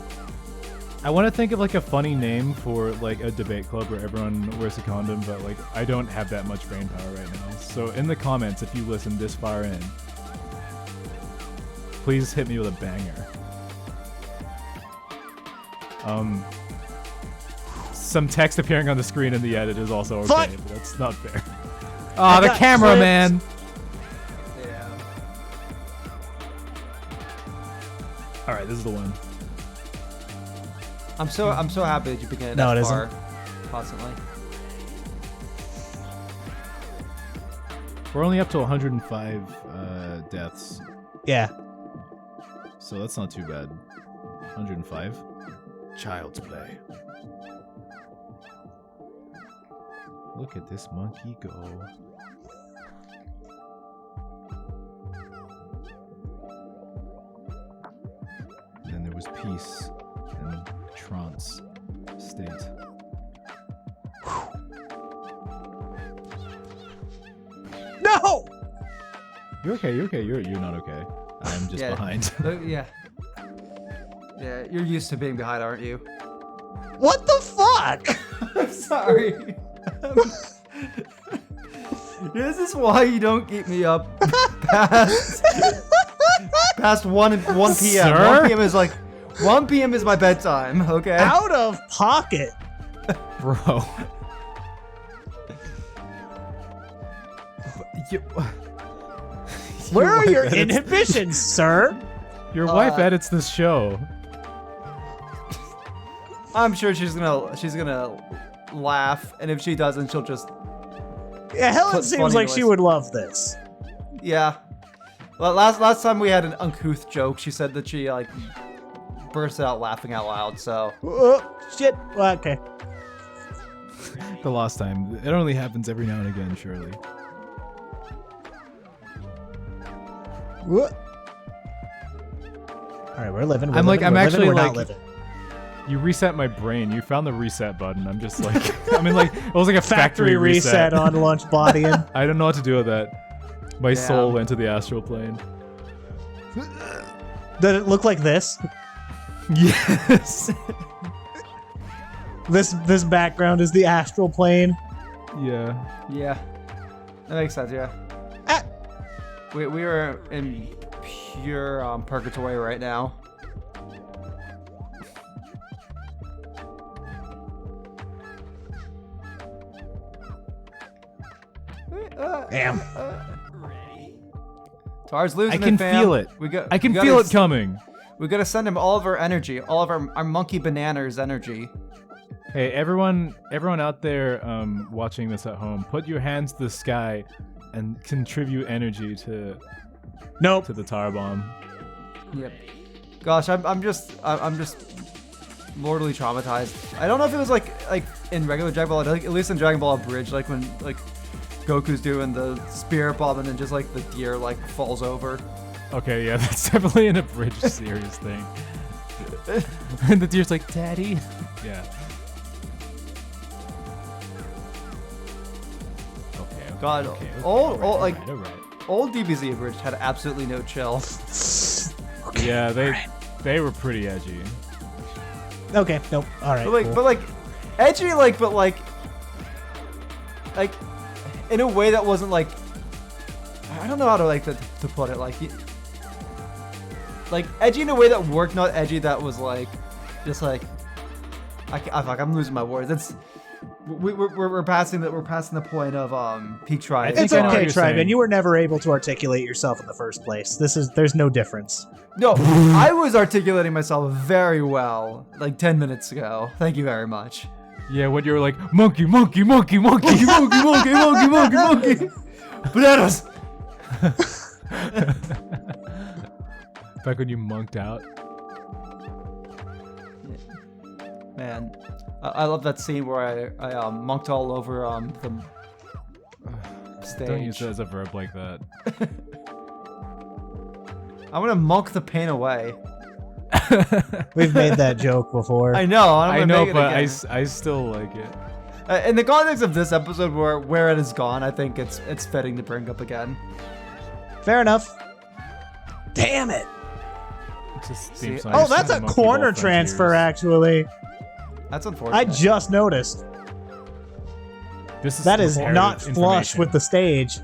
Speaker 3: I want to think of like a funny name for like a debate club where everyone wears a condom, but like I don't have that much brain power right now. So in the comments, if you listen this far in, please hit me with a banger. Some text appearing on the screen in the edit is also okay, but that's not fair. Oh, the cameraman!
Speaker 2: Yeah.
Speaker 3: Alright, this is the one.
Speaker 2: I'm so happy that you began
Speaker 1: No,
Speaker 2: that
Speaker 1: it
Speaker 2: far.
Speaker 1: isn't.
Speaker 2: Constantly.
Speaker 3: We're only up to 105 deaths,
Speaker 1: Yeah.
Speaker 3: so that's not too bad. 105. Child's play. Look at this monkey go. And then there was peace and trance state.
Speaker 1: No!
Speaker 3: You're okay, you're not okay. I'm just
Speaker 2: Yeah.
Speaker 3: behind.
Speaker 2: Yeah. Yeah, you're used to being behind, aren't you?
Speaker 1: What the fuck?
Speaker 2: I'm sorry. This is why you don't keep me up past 1 p.m.
Speaker 3: Sir?
Speaker 2: 1 p.m. is like 1 p.m. is my bedtime. Okay.
Speaker 1: Out of pocket.
Speaker 3: Bro.
Speaker 1: Where are your
Speaker 3: wife edits-
Speaker 1: inhibitions, sir?
Speaker 3: Your wife edits this show.
Speaker 2: I'm sure she's gonna laugh, and if she doesn't, she'll just
Speaker 1: Yeah, Helen
Speaker 2: Put
Speaker 1: seems
Speaker 2: funny
Speaker 1: like she
Speaker 2: noise.
Speaker 1: would love this.
Speaker 2: yeah. Well, last time we had an uncouth joke, she said that she like burst out laughing out loud. So
Speaker 1: Shit. Well, okay.
Speaker 3: The last time. It only happens every now and again, surely.
Speaker 1: What? All right, we're living.
Speaker 3: I'm actually
Speaker 1: we're not
Speaker 3: like-
Speaker 1: living.
Speaker 3: You reset my brain. You found the reset button. I'm just like, I mean, like, it was like a
Speaker 1: Factory reset on Lunchbillion.
Speaker 3: I don't know what to do with that. My soul went to the astral plane.
Speaker 1: Does it look like this?
Speaker 3: Yes.
Speaker 1: This background is the astral plane.
Speaker 3: Yeah.
Speaker 2: yeah, that makes sense. Yeah.
Speaker 1: Ah.
Speaker 2: We are in pure purgatory right now.
Speaker 1: Damn.
Speaker 2: Tar's losing.
Speaker 3: I can
Speaker 2: it, fam.
Speaker 3: feel it. I can feel it coming.
Speaker 2: We gotta send him all of our energy, all of our monkey bananas energy.
Speaker 3: Hey, everyone out there watching this at home, put your hands to the sky and contribute energy to
Speaker 1: Nope.
Speaker 3: the tar bomb.
Speaker 2: Yep. Gosh, I'm just mortally traumatized. I don't know if it was like in regular Dragon Ball, like, at least in Dragon Ball Abridged, like when like Goku's doing the spirit bomb and then just like the deer like falls over.
Speaker 3: Okay, yeah, that's definitely an abridged serious thing. And the deer's like, Daddy? Yeah. Okay.
Speaker 2: God, old DBZ Abridged had absolutely no chill.
Speaker 3: Yeah, they were pretty edgy.
Speaker 1: Okay. Nope. All right.
Speaker 2: But
Speaker 1: cool.
Speaker 2: like edgy, like in a way that wasn't like, I don't know how to like to put it, like edgy in a way that worked, not edgy that was like just like I'm losing my words. It's we're passing the point of peak try.
Speaker 1: It's
Speaker 3: I know what
Speaker 1: okay,
Speaker 3: you're
Speaker 1: Trybien.
Speaker 3: saying.
Speaker 1: You were never able to articulate yourself in the first place. There's no difference.
Speaker 2: No, I was articulating myself very well like 10 minutes ago. Thank you very much.
Speaker 3: Yeah, when you were like, monkey, monkey, monkey, monkey, monkey, monkey, monkey, monkey, monkey.
Speaker 2: Bananas.
Speaker 3: Back when you monked out.
Speaker 2: Man, I love that scene where I monked all over the stage.
Speaker 3: Don't use it as a verb like that.
Speaker 2: I'm gonna monk the pain away.
Speaker 1: We've made that joke before.
Speaker 2: I know.
Speaker 3: I know, but
Speaker 2: I
Speaker 3: still like it.
Speaker 2: in the context of this episode, where it is gone, I think it's fitting to bring up again.
Speaker 1: Fair enough. Damn it!
Speaker 3: It just
Speaker 2: See,
Speaker 3: seems like
Speaker 1: Oh,
Speaker 3: it's
Speaker 1: that's
Speaker 3: the
Speaker 1: a
Speaker 3: monkey
Speaker 1: corner
Speaker 3: ball
Speaker 1: transfer,
Speaker 3: frontiers.
Speaker 1: actually.
Speaker 2: That's unfortunate.
Speaker 1: I just noticed.
Speaker 3: This
Speaker 1: That is
Speaker 3: comparative
Speaker 1: not flush
Speaker 3: information.
Speaker 1: with the stage.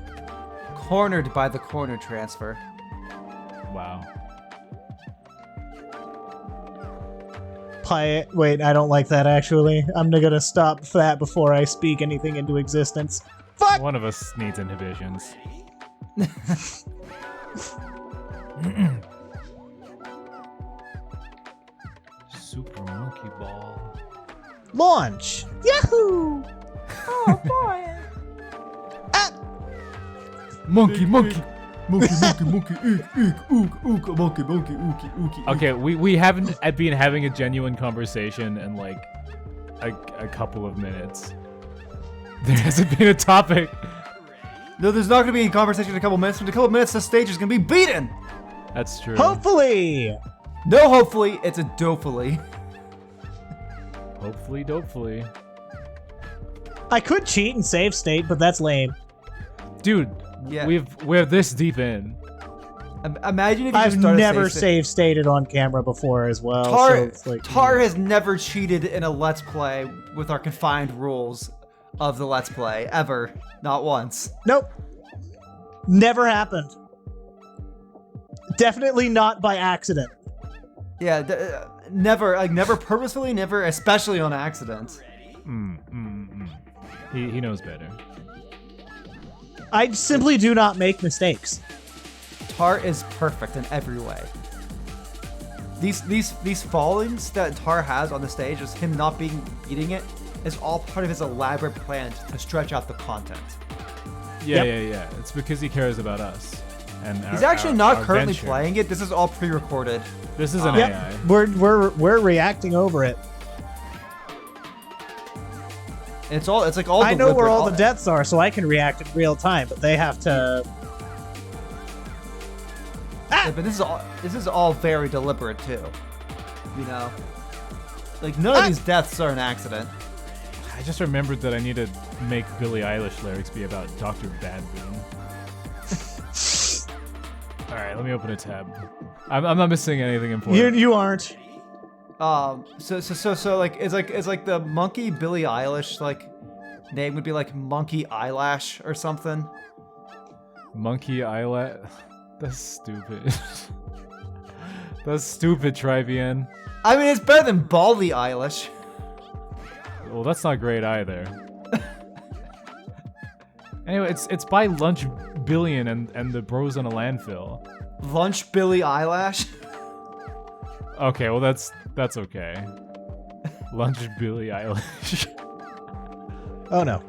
Speaker 2: cornered by the corner transfer.
Speaker 3: Wow.
Speaker 1: Wait, I don't like that, actually. I'm gonna stop that before I speak anything into existence. Fuck!
Speaker 3: One of us needs inhibitions. Super monkey ball.
Speaker 1: Launch! Yahoo!
Speaker 2: Oh boy!
Speaker 1: Ah!
Speaker 2: Monkey, monkey, monkey, monkey, monkey, ook, monkey, monkey, ookie.
Speaker 3: Okay, we haven't been having a genuine conversation in like a couple of minutes. There hasn't been a topic.
Speaker 2: No, there's not gonna be a conversation in a couple minutes. In a couple minutes, the stage is gonna be beaten.
Speaker 3: That's true.
Speaker 1: Hopefully!
Speaker 2: No, hopefully, it's a dopefully.
Speaker 3: Hopefully, dopefully.
Speaker 1: I could cheat and save state, but that's lame.
Speaker 3: Dude,
Speaker 2: Yeah.
Speaker 3: we're this deep in.
Speaker 2: Imagine if you
Speaker 1: I've
Speaker 2: just started
Speaker 1: never
Speaker 2: save
Speaker 1: save stated on camera before as well.
Speaker 2: Tar,
Speaker 1: so it's like,
Speaker 2: Tar has never cheated in a Let's Play with our confined rules of the Let's Play, ever. Not once.
Speaker 1: Nope. Never happened. Definitely not by accident.
Speaker 2: Yeah, never purposefully, never especially on accident.
Speaker 3: He knows better.
Speaker 1: I simply do not make mistakes.
Speaker 2: Tar is perfect in every way. These fallings that Tar has on the stage, just him not beating it, is all part of his elaborate plan to stretch out the content.
Speaker 3: Yeah,
Speaker 1: Yep.
Speaker 3: yeah. It's because he cares about us. And
Speaker 2: He's actually not
Speaker 3: our
Speaker 2: currently
Speaker 3: venture.
Speaker 2: playing it. This is all pre-recorded.
Speaker 3: This is an
Speaker 1: Yep,
Speaker 3: AI.
Speaker 1: we're reacting over it.
Speaker 2: It's like all.
Speaker 1: I know where
Speaker 2: deliberate,
Speaker 1: all the deaths are, so I can react in real time. But they have to.
Speaker 2: Yeah, but this is all very deliberate too. You know, like none of these deaths are an accident.
Speaker 3: I just remembered that I need to make Billie Eilish lyrics be about Dr. Badboon. All right, let me open a tab. I'm not missing anything important.
Speaker 1: You aren't.
Speaker 2: So like it's like the monkey Billie Eilish like name would be like Monkey Eyelash or something.
Speaker 3: Monkey eyelash. That's stupid. That's stupid, Trybien.
Speaker 2: I mean, it's better than Baldy Eilish.
Speaker 3: Well, that's not great either. Anyway, it's by Lunchbillion and the Bros on a Landfill.
Speaker 2: Lunch Billie Eyelash.
Speaker 3: Okay, well that's okay. Lunch Billie Eilish.
Speaker 1: Oh no.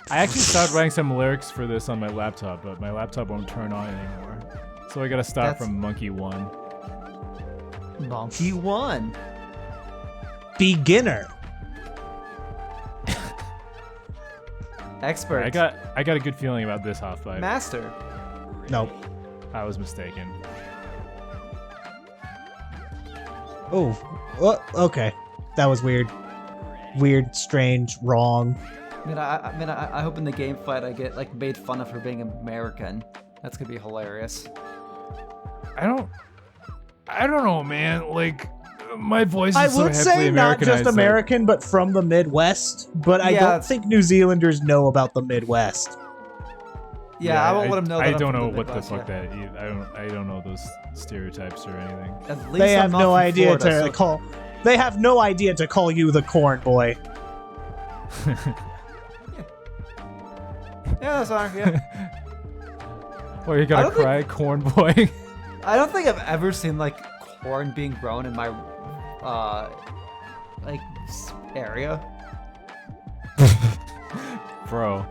Speaker 3: I actually started writing some lyrics for this on my laptop, but my laptop won't turn on anymore. So I gotta start from Monkey 1.
Speaker 2: Monkey 1.
Speaker 1: Beginner.
Speaker 2: Expert.
Speaker 3: I got a good feeling about this half five.
Speaker 2: Master.
Speaker 1: Nope.
Speaker 3: I was mistaken.
Speaker 1: Oh. Okay. That was weird. Weird, strange, wrong.
Speaker 2: I hope in the game fight I get like made fun of for being American. That's gonna be hilarious.
Speaker 3: I don't know, man. Like my voice is
Speaker 1: I
Speaker 3: so
Speaker 1: would
Speaker 3: heavily
Speaker 1: say not
Speaker 3: Americanized
Speaker 1: just
Speaker 3: that-
Speaker 1: American, but from the Midwest. But I
Speaker 2: Yeah,
Speaker 1: don't think New Zealanders know about the Midwest.
Speaker 2: Yeah, I won't let them know. That
Speaker 3: I
Speaker 2: I'm
Speaker 3: don't
Speaker 2: from
Speaker 3: know
Speaker 2: the
Speaker 3: what the
Speaker 2: Midwest,
Speaker 3: fuck
Speaker 2: yeah.
Speaker 3: that. I don't know those stereotypes or anything.
Speaker 2: At least
Speaker 1: They
Speaker 2: I'm
Speaker 1: have
Speaker 2: not
Speaker 1: no
Speaker 2: from
Speaker 1: idea
Speaker 2: Florida,
Speaker 1: to
Speaker 2: so-
Speaker 1: call. They have no idea to call you the corn boy.
Speaker 2: Yeah, that's fine. Yeah.
Speaker 3: Well, you
Speaker 2: I
Speaker 3: gotta
Speaker 2: don't think-
Speaker 3: cry, corn boy.
Speaker 2: I don't think I've ever seen like corn being grown in my area.
Speaker 3: Bro.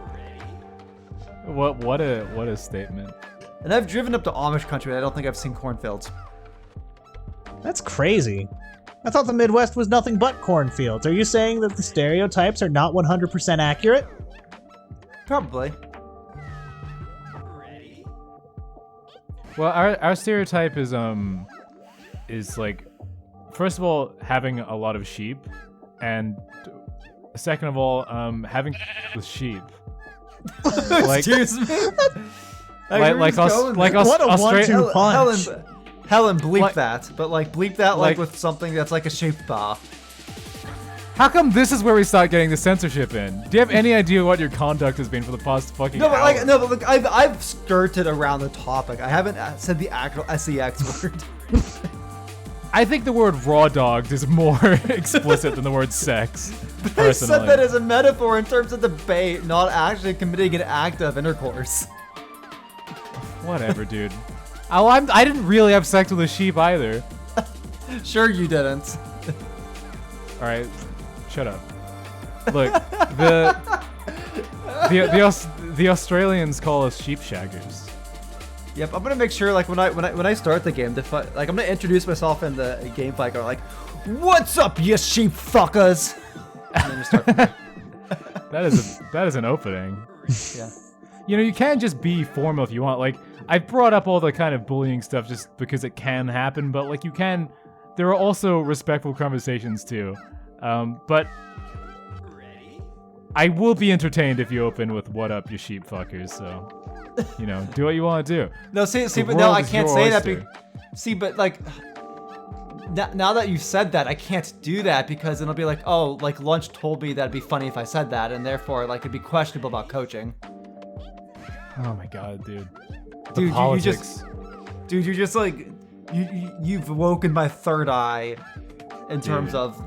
Speaker 3: What a statement.
Speaker 2: And I've driven up to Amish country, and I don't think I've seen cornfields.
Speaker 1: That's crazy. I thought the Midwest was nothing but cornfields. Are you saying that the stereotypes are not 100% accurate?
Speaker 2: Probably.
Speaker 3: Well, our stereotype is like, first of all, having a lot of sheep, and second of all, having with sheep. Like,
Speaker 2: Excuse me.
Speaker 3: like
Speaker 1: What a one-two punch.
Speaker 2: Helen, bleep
Speaker 3: Like-
Speaker 2: that. But like, bleep that like with something that's like a shaped bar.
Speaker 3: How come this is where we start getting the censorship in? Do you have any idea what your conduct has been for the past fucking hour?
Speaker 2: No, but like, I've skirted around the topic. I haven't said the actual sex word.
Speaker 3: I think the word raw dogged is more explicit than the word sex.
Speaker 2: I
Speaker 3: Personally.
Speaker 2: said that as a metaphor in terms of debate, not actually committing an act of intercourse.
Speaker 3: Whatever, dude. I didn't really have sex with a sheep either.
Speaker 2: Sure you didn't.
Speaker 3: All right, shut up. Look, the Australians call us sheep shaggers.
Speaker 2: Yep, I'm gonna make sure like when I start the game, like I'm gonna introduce myself in the game fight, go like, "What's up, you sheep fuckers?" And then just start. From there.
Speaker 3: That is an opening.
Speaker 2: Yeah.
Speaker 3: You know, you can just be formal if you want. Like, I brought up all the kind of bullying stuff just because it can happen, but like there are also respectful conversations too. But I will be entertained if you open with "What up, you sheep fuckers." So, you know, do what you want to do.
Speaker 2: No, see,
Speaker 3: The
Speaker 2: but no,
Speaker 3: world
Speaker 2: I
Speaker 3: is
Speaker 2: can't
Speaker 3: your
Speaker 2: say that.
Speaker 3: oyster.
Speaker 2: See, but like, now that you've said that, I can't do that because it'll be like, oh, like Lunch told me that'd be funny if I said that, and therefore, like, it'd be questionable about coaching.
Speaker 3: Oh my god, dude. The
Speaker 2: Dude,
Speaker 3: politics.
Speaker 2: you're just like, you've woken my third eye, in terms
Speaker 3: Dude.
Speaker 2: of.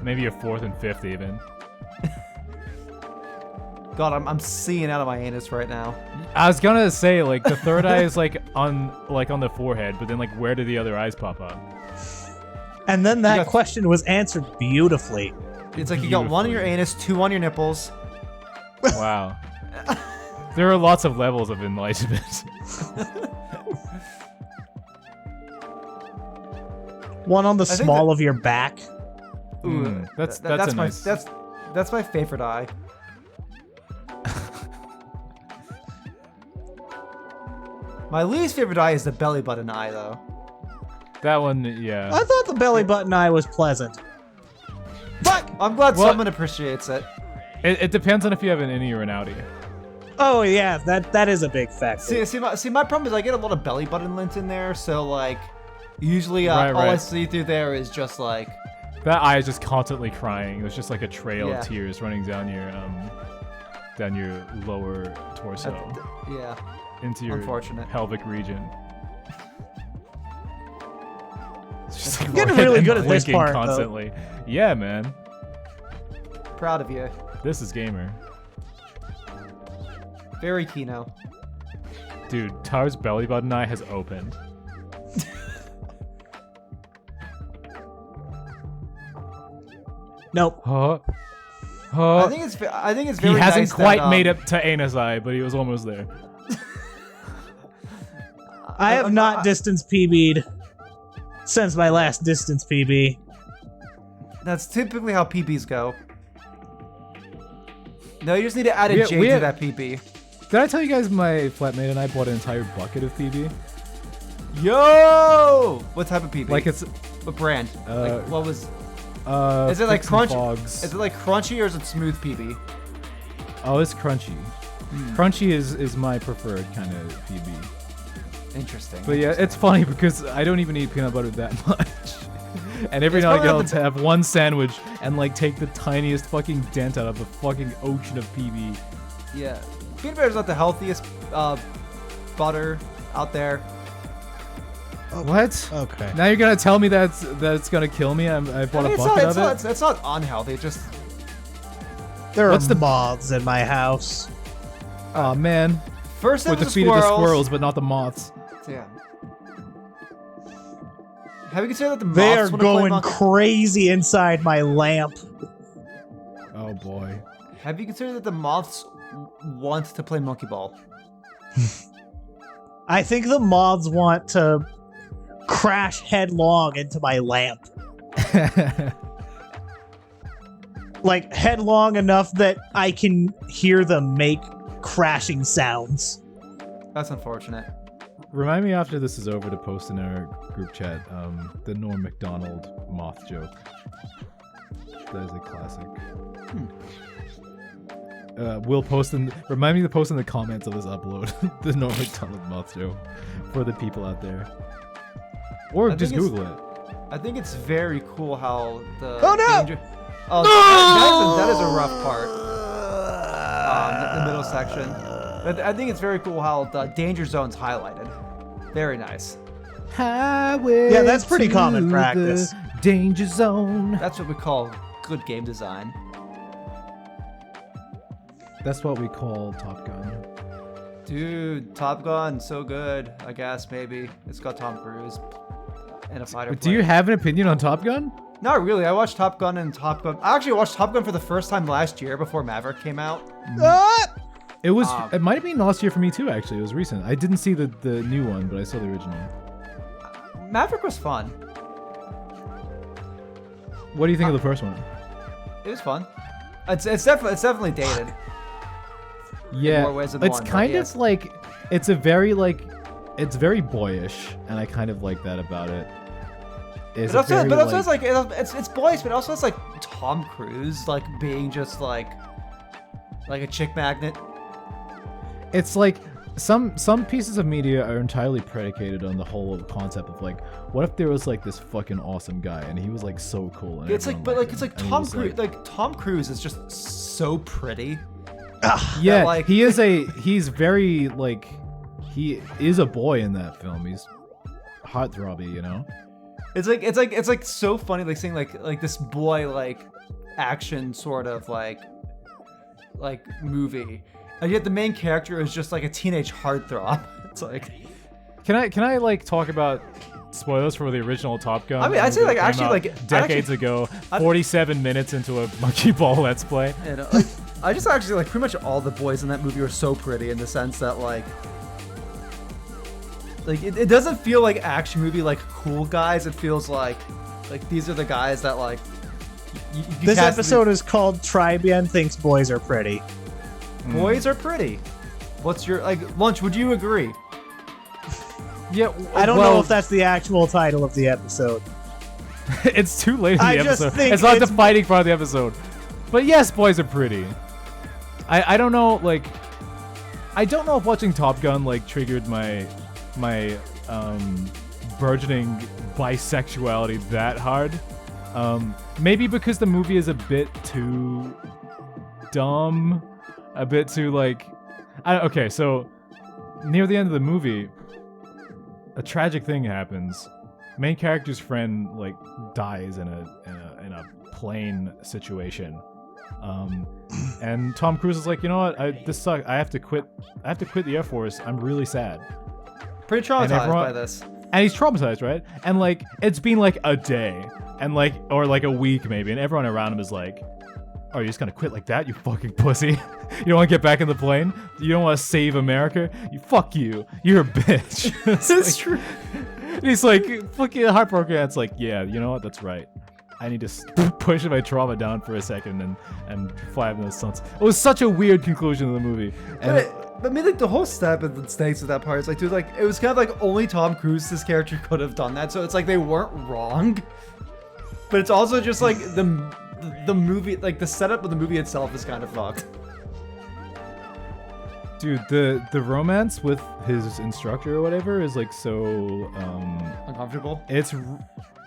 Speaker 3: Maybe a fourth and fifth even.
Speaker 2: God, I'm seeing out of my anus right now.
Speaker 3: I was gonna say, like, the third eye is like on the forehead, but then like where do the other eyes pop up?
Speaker 1: And then that
Speaker 2: You got-
Speaker 1: question was answered beautifully.
Speaker 2: It's like you got one on your anus, two on your nipples.
Speaker 3: Wow. There are lots of levels of enlightenment.
Speaker 1: One on the
Speaker 2: think
Speaker 1: small of your back.
Speaker 2: Ooh,
Speaker 3: that's
Speaker 2: that's
Speaker 3: a
Speaker 2: my
Speaker 3: nice.
Speaker 2: that's my favorite eye. My least favorite eye is the belly button eye, though.
Speaker 3: That one, yeah.
Speaker 1: I thought the belly button eye was pleasant.
Speaker 2: But I'm glad
Speaker 3: What?
Speaker 2: someone appreciates it.
Speaker 3: It depends on if you have an innie or an outie.
Speaker 1: Oh yeah, that is a big factor.
Speaker 2: See, my problem is I get a lot of belly button lint in there, so like, usually
Speaker 3: Right,
Speaker 2: all I
Speaker 3: right.
Speaker 2: see through there is just like,
Speaker 3: That eye is just constantly crying. There's just like a trail
Speaker 2: Yeah.
Speaker 3: of tears running down your lower torso
Speaker 2: yeah.
Speaker 3: into your
Speaker 2: Unfortunate.
Speaker 3: pelvic region. It's just like
Speaker 1: Getting
Speaker 3: red
Speaker 1: really
Speaker 3: and
Speaker 1: good at this
Speaker 3: blinking
Speaker 1: part, though.
Speaker 3: constantly. Yeah, man.
Speaker 2: Proud of you.
Speaker 3: This is gamer.
Speaker 2: Very Kino.
Speaker 3: Dude, Tar's belly button eye has opened.
Speaker 1: Nope.
Speaker 3: Huh?
Speaker 2: I
Speaker 3: Huh?
Speaker 2: think it's
Speaker 3: He
Speaker 2: very
Speaker 3: hasn't
Speaker 2: nice
Speaker 3: quite
Speaker 2: that,
Speaker 3: made it to anus eye, but he was almost there.
Speaker 1: I have not distance PB'd since my last distance PB.
Speaker 2: That's typically how PBs go. No, you just need to add a
Speaker 3: We-
Speaker 2: J
Speaker 3: we-
Speaker 2: to that PB.
Speaker 3: Did I tell you guys my flatmate and I bought an entire bucket of PB?
Speaker 2: Yo! What type of PB?
Speaker 3: Like it's
Speaker 2: what brand? Like what was? Is it like
Speaker 3: Fix and
Speaker 2: crunchy?
Speaker 3: Fogs.
Speaker 2: Is it like crunchy or is it smooth PB?
Speaker 3: Oh, it's crunchy. Crunchy is my preferred kind of PB.
Speaker 2: Interesting.
Speaker 3: But yeah, it's funny because I don't even eat peanut butter that much. And every
Speaker 2: It's
Speaker 3: now and
Speaker 2: probably
Speaker 3: again I'll
Speaker 2: not the-
Speaker 3: have one sandwich and like take the tiniest fucking dent out of a fucking ocean of PB.
Speaker 2: Yeah, peanut butter is not the healthiest butter out there.
Speaker 3: What?
Speaker 1: Okay.
Speaker 3: Now you're gonna tell me that it's gonna kill me? I bought
Speaker 2: I mean,
Speaker 3: a bucket of it.
Speaker 2: it's not unhealthy. It's just
Speaker 1: There
Speaker 3: What's
Speaker 1: are
Speaker 3: the-
Speaker 1: moths in my house.
Speaker 3: Oh man,
Speaker 2: first it
Speaker 3: with
Speaker 2: was
Speaker 3: the feet of the
Speaker 2: squirrels.
Speaker 3: squirrels, but not the moths.
Speaker 2: Damn. Have you considered that the moths
Speaker 1: They are
Speaker 2: wanna play
Speaker 1: going
Speaker 2: monkey?
Speaker 1: crazy inside my lamp.
Speaker 3: Oh boy.
Speaker 2: Have you considered that the moths want to play monkey ball?
Speaker 1: I think the moths want to crash headlong into my lamp. Like, headlong enough that I can hear them make crashing sounds.
Speaker 2: That's unfortunate.
Speaker 3: Remind me after this is over to post in our group chat the Norm Macdonald moth joke. That is a classic. We'll post remind me to post in the comments of this upload the Norm Macdonald moth joke for the people out there. Or just Google it.
Speaker 2: I think it's very cool how the
Speaker 1: no!
Speaker 2: Oh, that is a rough part. The middle section. But I think it's very cool how the danger zone's highlighted. Very nice.
Speaker 3: Highway
Speaker 1: yeah, that's pretty common practice.
Speaker 3: Danger zone.
Speaker 2: That's what we call good game design.
Speaker 3: That's what we call Top Gun.
Speaker 2: Dude, Top Gun, so good. I guess maybe it's got Tom Cruise and a fighter.
Speaker 3: Do you have an opinion on Top Gun?
Speaker 2: Not really. I watched Top Gun and Top Gun. I actually watched Top Gun for the first time last year before Maverick came out.
Speaker 3: It was. It might have been last year for me too. Actually, it was recent. I didn't see the new one, but I saw the original.
Speaker 2: Maverick was fun.
Speaker 3: What do you think of the first one?
Speaker 2: It was fun. It's definitely dated.
Speaker 3: Yeah,
Speaker 2: in more ways than
Speaker 3: it's
Speaker 2: one,
Speaker 3: kind
Speaker 2: yes.
Speaker 3: of like it's a very it's very boyish, and I kind of like that about it. It's
Speaker 2: it's boyish, but also it's like Tom Cruise like being just like a chick magnet.
Speaker 3: It's like some pieces of media are entirely predicated on the whole concept of like, what if there was like this fucking awesome guy and he was like so cool. And
Speaker 2: It's like, but like it's like Tom Cruise.
Speaker 3: Like
Speaker 2: Tom Cruise is just so pretty.
Speaker 3: Yeah,
Speaker 2: like
Speaker 3: he's very like he is a boy in that film. He's heartthrobby, you know.
Speaker 2: It's like so funny, like seeing like this boy like action sort of like movie, and yet the main character is just like a teenage heartthrob. It's like,
Speaker 3: can I like talk about spoilers for the original Top Gun?
Speaker 2: I mean, I'd say like actually like
Speaker 3: decades ago, 47 minutes into a monkey ball let's play.
Speaker 2: And, I just actually like pretty much all the boys in that movie are so pretty in the sense that like it doesn't feel like action movie like cool guys. It feels like these are the guys that like.
Speaker 1: This episode is called Trybien Thinks Boys Are Pretty.
Speaker 2: Boys are pretty. What's your Lunch? Would you agree?
Speaker 3: Yeah,
Speaker 1: I don't know if that's the actual title of the episode.
Speaker 3: It's too late in the episode.
Speaker 1: It's
Speaker 3: not the fighting part of the episode. But yes, boys are pretty. I don't know, like, I don't know if watching Top Gun like triggered my burgeoning bisexuality that hard. Maybe because the movie is a bit too dumb, a bit too like. Okay, so near the end of the movie, a tragic thing happens. Main character's friend like dies in a plane situation. And Tom Cruise is like, you know what? This sucks. I have to quit the Air Force. I'm really sad.
Speaker 2: Pretty traumatized by this.
Speaker 3: And he's traumatized, right? And like, it's been like a day, and like, or like a week maybe, and everyone around him is like, "Oh, you're just gonna quit like that, you fucking pussy? You don't want to get back in the plane? You don't want to save America? Fuck you. You're a bitch."
Speaker 2: That's true.
Speaker 3: And he's like, fucking heartbroken. And it's like, yeah, you know what? That's right. I need to push my trauma down for a second and fly up in the suns. It was such a weird conclusion of the movie. And
Speaker 2: but I mean, like the whole step of the stakes of that part is like, dude, like it was kind of like only Tom Cruise's character could have done that. So it's like they weren't wrong, but it's also just like the movie, like the setup of the movie itself is kind of fucked.
Speaker 3: Dude, the romance with his instructor or whatever is like so
Speaker 2: Uncomfortable.
Speaker 3: It's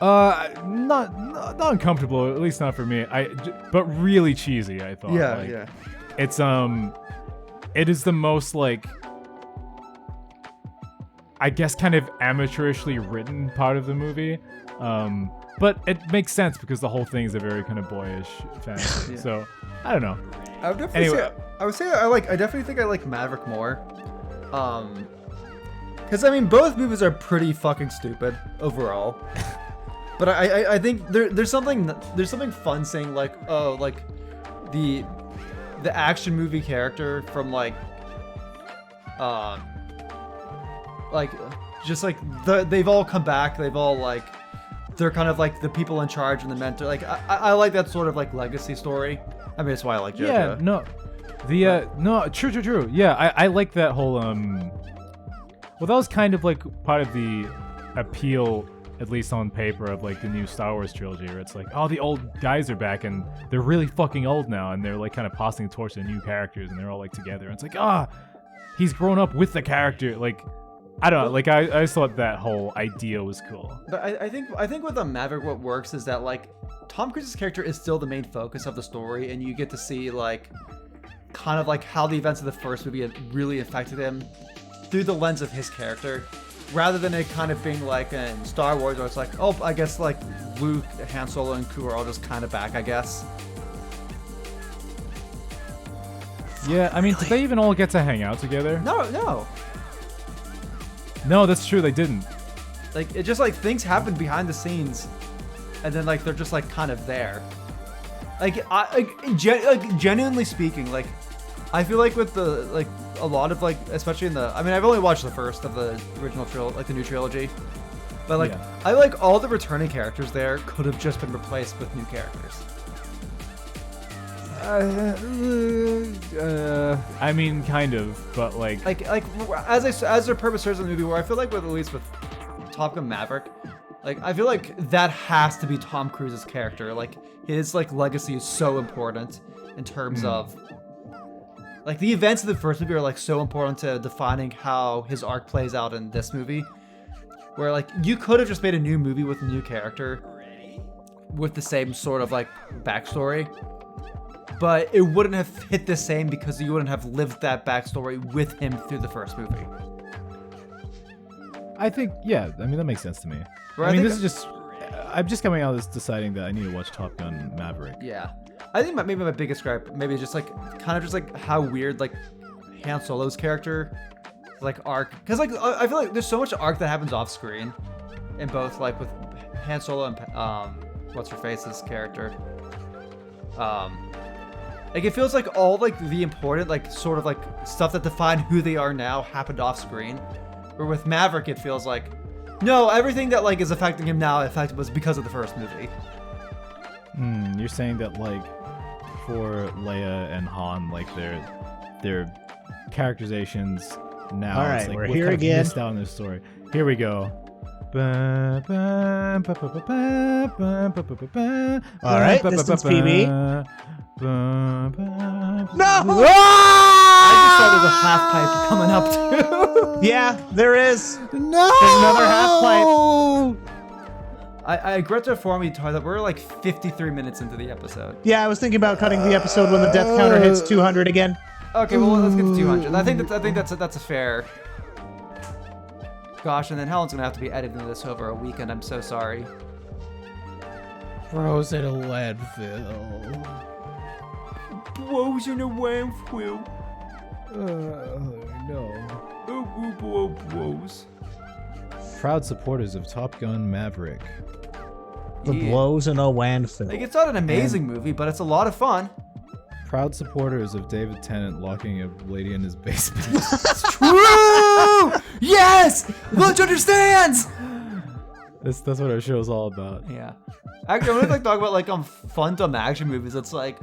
Speaker 3: not uncomfortable, at least not for me. But really cheesy, I thought.
Speaker 2: Yeah,
Speaker 3: like,
Speaker 2: yeah.
Speaker 3: It's it is the most like, I guess, kind of amateurishly written part of the movie. But it makes sense because the whole thing is a very kind of boyish fantasy.
Speaker 2: Yeah.
Speaker 3: So I don't know.
Speaker 2: I would definitely say I definitely think I like Maverick more. Because I mean both movies are pretty fucking stupid overall. But I think there's something fun saying like, oh, like the action movie character from like like just like they've all come back. They've all like they're kind of like the people in charge and the mentor. Like I like that sort of like legacy story. I mean, that's why I like JoJo.
Speaker 3: Yeah, no, no, true. Yeah, I like that whole Well, that was kind of like part of the appeal, at least on paper, of like the new Star Wars trilogy, where it's like, oh, the old guys are back and they're really fucking old now, and they're like kind of passing the torch to the new characters, and they're all like together. And it's like, he's grown up with the character. Like, I don't know. Like, I just thought that whole idea was cool.
Speaker 2: But I think with the Maverick, what works is that like Tom Cruise's character is still the main focus of the story, and you get to see like kind of like how the events of the first movie had really affected him through the lens of his character, rather than it kind of being like in Star Wars where it's like, oh, I guess like Luke, Han Solo, and Crew are all just kind of back, I guess.
Speaker 3: Yeah, I mean, did they even all get to hang out together?
Speaker 2: No.
Speaker 3: No, that's true, they didn't.
Speaker 2: Like, it just like things happen behind the scenes, and then like they're just like kind of there. Like, genuinely speaking, like, I feel like with the like a lot of like, especially in the, I mean, I've only watched the first of the original like the new trilogy, but like I like all the returning characters there could have just been replaced with new characters.
Speaker 3: I mean, kind of, but like
Speaker 2: as their purpose serves in the movie, where I feel like with at least with Top Gun Maverick, like I feel like that has to be Tom Cruise's character. Like his like legacy is so important in terms of like the events of the first movie are like so important to defining how his arc plays out in this movie. Where like you could have just made a new movie with a new character with the same sort of like backstory, but it wouldn't have hit the same because you wouldn't have lived that backstory with him through the first movie.
Speaker 3: I think, yeah, I mean, that makes sense to me.
Speaker 2: Right,
Speaker 3: I mean, this is just, I'm just coming out of this deciding that I need to watch Top Gun Maverick.
Speaker 2: Yeah. I think maybe my biggest gripe, maybe just like, kind of just like how weird, like, Han Solo's character, like, arc. Because, like, I feel like there's so much arc that happens off screen in both, like, with Han Solo and, what's-her-face's character. Like, it feels like all, like, the important, like, sort of, like, stuff that define who they are now happened off screen. Where with Maverick, it feels like, no, everything that, like, is affecting him now was because of the first movie.
Speaker 3: You're saying that, like, for Leia and Han, like, their characterizations now.
Speaker 1: All right,
Speaker 3: like,
Speaker 1: we're
Speaker 3: what
Speaker 1: here
Speaker 3: kind of
Speaker 1: again.
Speaker 3: missed out in this story. Here we go. All right,
Speaker 1: distance PB. No!
Speaker 2: I just thought there's a half pipe coming up, too.
Speaker 1: Yeah, there is.
Speaker 3: No!
Speaker 1: There's another half pipe.
Speaker 2: I regret to inform you, Ty, that we're like 53 minutes into the episode.
Speaker 1: Yeah, I was thinking about cutting the episode when the death counter hits 200 again.
Speaker 2: Okay, well, let's get to 200. I think that's a fair. Gosh, and then Helen's gonna have to be editing this over a weekend. I'm so sorry.
Speaker 4: Bros in a landfill.
Speaker 2: Bros in a landfill.
Speaker 4: No.
Speaker 2: Bros.
Speaker 3: Proud supporters of Top Gun Maverick.
Speaker 1: The blows in a landfill.
Speaker 2: Like, it's not an amazing movie, but it's a lot of fun.
Speaker 3: Proud supporters of David Tennant locking a lady in his basement.
Speaker 2: True! Yes! Lunch understands!
Speaker 3: That's what our show's all about.
Speaker 2: Yeah. Actually, I want to like talk about like fun dumb action movies. It's like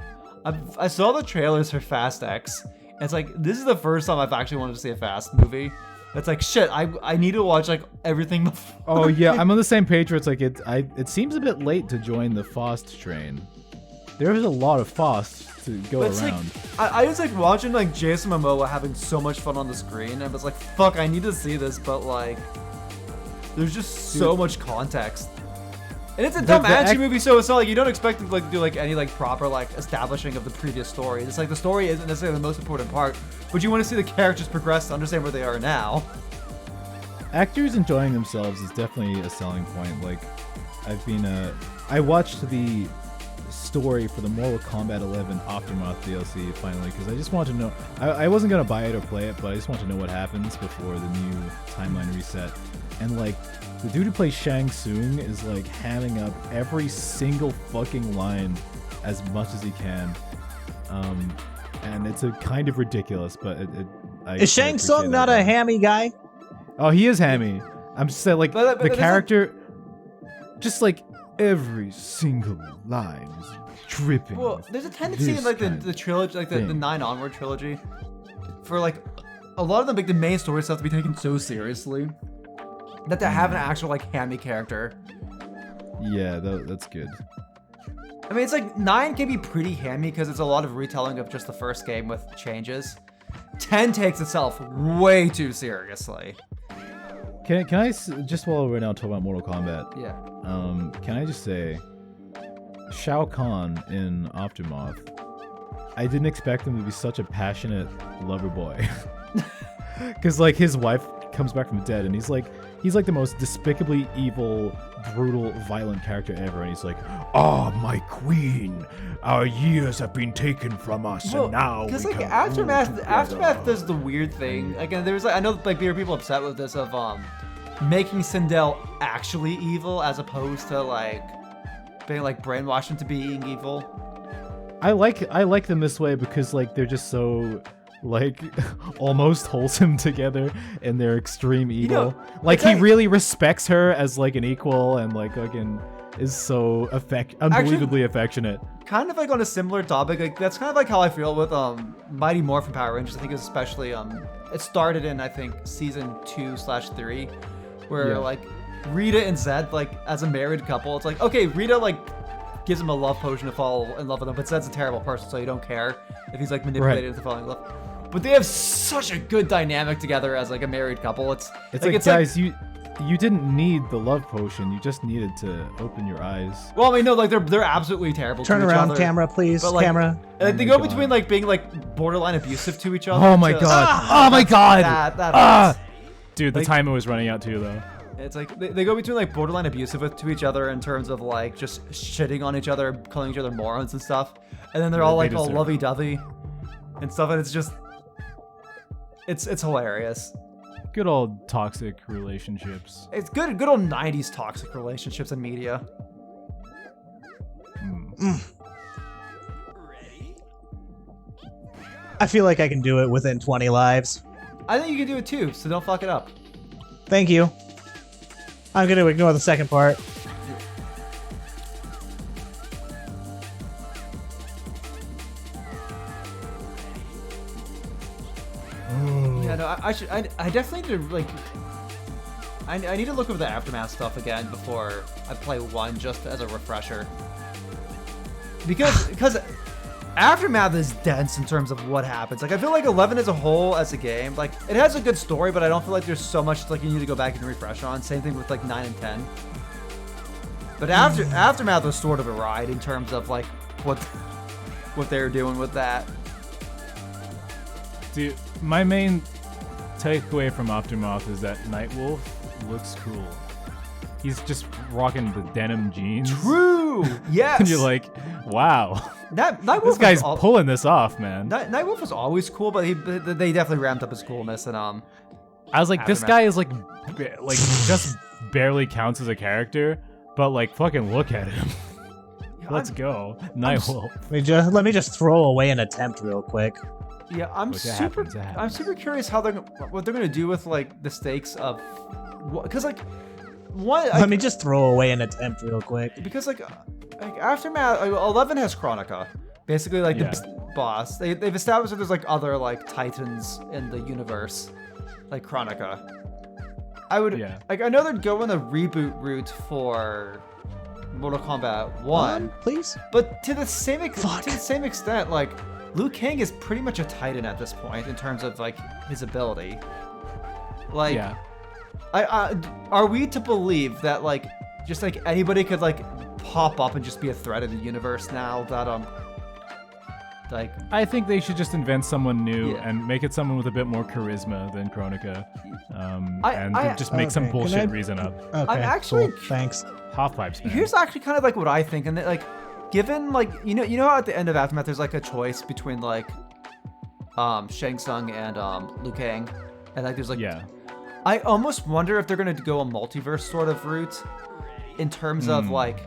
Speaker 2: I saw the trailers for Fast X. And it's like this is the first time I've actually wanted to see a Fast movie. It's like shit. I need to watch like everything before.
Speaker 3: Oh yeah, I'm on the same page where it's like it seems a bit late to join the Fast train. There's a lot of Fast to go
Speaker 2: But it's
Speaker 3: around.
Speaker 2: like I was like watching like Jason Momoa having so much fun on the screen, and I was like, fuck, I need to see this, but like there's just so much context. And it's a dumb action movie, so it's not like you don't expect to like do like any like proper like establishing of the previous story. It's like the story isn't necessarily the most important part, but you want to see the characters progress to understand where they are now.
Speaker 3: Actors enjoying themselves is definitely a selling point. Like, I watched the story for the Mortal Kombat 11 Aftermath DLC finally because I just wanted to know. I wasn't gonna buy it or play it, but I just wanted to know what happens before the new timeline reset. And like, the dude who plays Shang Tsung is like hamming up every single fucking line as much as he can, and it's a kind of ridiculous. But
Speaker 1: Is Shang Tsung not a hammy guy?
Speaker 3: Oh, he is hammy. I'm just saying, like,
Speaker 2: But
Speaker 3: the
Speaker 2: there's
Speaker 3: character, just like every single line is dripping.
Speaker 2: Well,
Speaker 3: with
Speaker 2: there's a tendency
Speaker 3: this
Speaker 2: in like
Speaker 3: kind
Speaker 2: the trilogy, like the
Speaker 3: thing.
Speaker 2: 9 onward trilogy, for like a lot of them, like the main story stuff to be taken so seriously that to have an actual like hammy character.
Speaker 3: Yeah, that's good.
Speaker 2: I mean, it's like 9 can be pretty hammy because it's a lot of retelling of just the first game with changes. 10 takes itself way too seriously.
Speaker 3: Can I just while we're now talking about Mortal Kombat?
Speaker 2: Yeah.
Speaker 3: Can I just say, Shao Kahn in Aftermath, I didn't expect him to be such a passionate lover boy. Because like his wife comes back from the dead and he's like the most despicably evil, brutal, violent character ever, and he's like, "Ah, my queen, our years have been taken from us, and now we
Speaker 2: because like
Speaker 3: can
Speaker 2: Aftermath does the weird thing. Again, there's like I know like there are people upset with this of making Sindel actually evil as opposed to like being like brainwashed into being evil.
Speaker 3: I like them this way because like they're just so like almost wholesome together in their extreme evil. Like he really respects her as like an equal and like fucking is so unbelievably affectionate.
Speaker 2: Kind of like on a similar topic, like that's kind of like how I feel with Mighty Morphin Power Rangers. I think especially it started in I think season 2/3, where like Rita and Zed like as a married couple, it's like okay, Rita like gives him a love potion to fall in love with him, but Zed's a terrible person, so you don't care if he's like manipulated into falling in love. But they have such a good dynamic together as like a married couple. It's like
Speaker 3: guys, you didn't need the love potion. You just needed to open your eyes.
Speaker 2: Well, I mean, no, like they're absolutely terrible.
Speaker 1: Turn
Speaker 2: to each
Speaker 1: around,
Speaker 2: other.
Speaker 1: camera, please.
Speaker 2: But, like,
Speaker 1: Camera.
Speaker 2: And they go between like being like borderline abusive to each other.
Speaker 3: Oh my god! Oh my god!
Speaker 2: That hurts.
Speaker 3: Dude, the timer was running out too, though.
Speaker 2: It's like they go between like borderline abusive to each other in terms of like just shitting on each other, calling each other morons and stuff, and then they're all like all lovey-dovey and stuff, and it's just it's hilarious.
Speaker 3: Good old toxic relationships.
Speaker 2: It's good old 90s toxic relationships in media.
Speaker 1: I feel like I can do it within 20 lives.
Speaker 2: I think you can do it too, so don't fuck it up.
Speaker 1: Thank you. I'm going to ignore the second part.
Speaker 2: Yeah, no, I definitely need to like. I need to look over the Aftermath stuff again before I play 1 just as a refresher. Because Aftermath is dense in terms of what happens. Like I feel like 11 as a whole as a game, like it has a good story, but I don't feel like there's so much like you need to go back and refresh on. Same thing with like 9 and 10. But Aftermath was sort of a ride in terms of like what they're doing with that.
Speaker 3: Dude, my main takeaway from Aftermath is that Nightwolf looks cool. He's just rocking the denim jeans.
Speaker 2: True. Yes.
Speaker 3: And you're like, wow.
Speaker 2: Nightwolf
Speaker 3: This guy's pulling this off, man.
Speaker 2: Nightwolf was always cool, but they definitely ramped up his coolness and
Speaker 3: I was like, this guy is like just barely counts as a character, but like fucking look at him. Let's go, Nightwolf.
Speaker 1: Let me just throw away an attempt real quick.
Speaker 2: Yeah, I'm super curious how what they're gonna do with like the stakes of, because like one.
Speaker 1: Let me just throw away an attempt real quick.
Speaker 2: Because like Aftermath, 11 has Chronica, basically like the boss. They've established that there's like other like titans in the universe, like Chronica. Like I know they're going the reboot route for Mortal Kombat 1,
Speaker 1: please.
Speaker 2: But to the same extent, like Liu Kang is pretty much a titan at this point in terms of like his ability. Like, are we to believe that like just like anybody could like pop up and just be a threat in the universe now that like
Speaker 3: I think they should just invent someone new and make it someone with a bit more charisma than Chronica, and just make some bullshit reason up.
Speaker 1: Okay,
Speaker 2: I'm actually
Speaker 1: cool. Thanks.
Speaker 3: Half pipes, man.
Speaker 2: Here's actually kind of like what I think, and that, like, given like you know how at the end of Aftermath there's like a choice between like Shang Tsung and Liu Kang, and like there's like I almost wonder if they're gonna go a multiverse sort of route in terms of like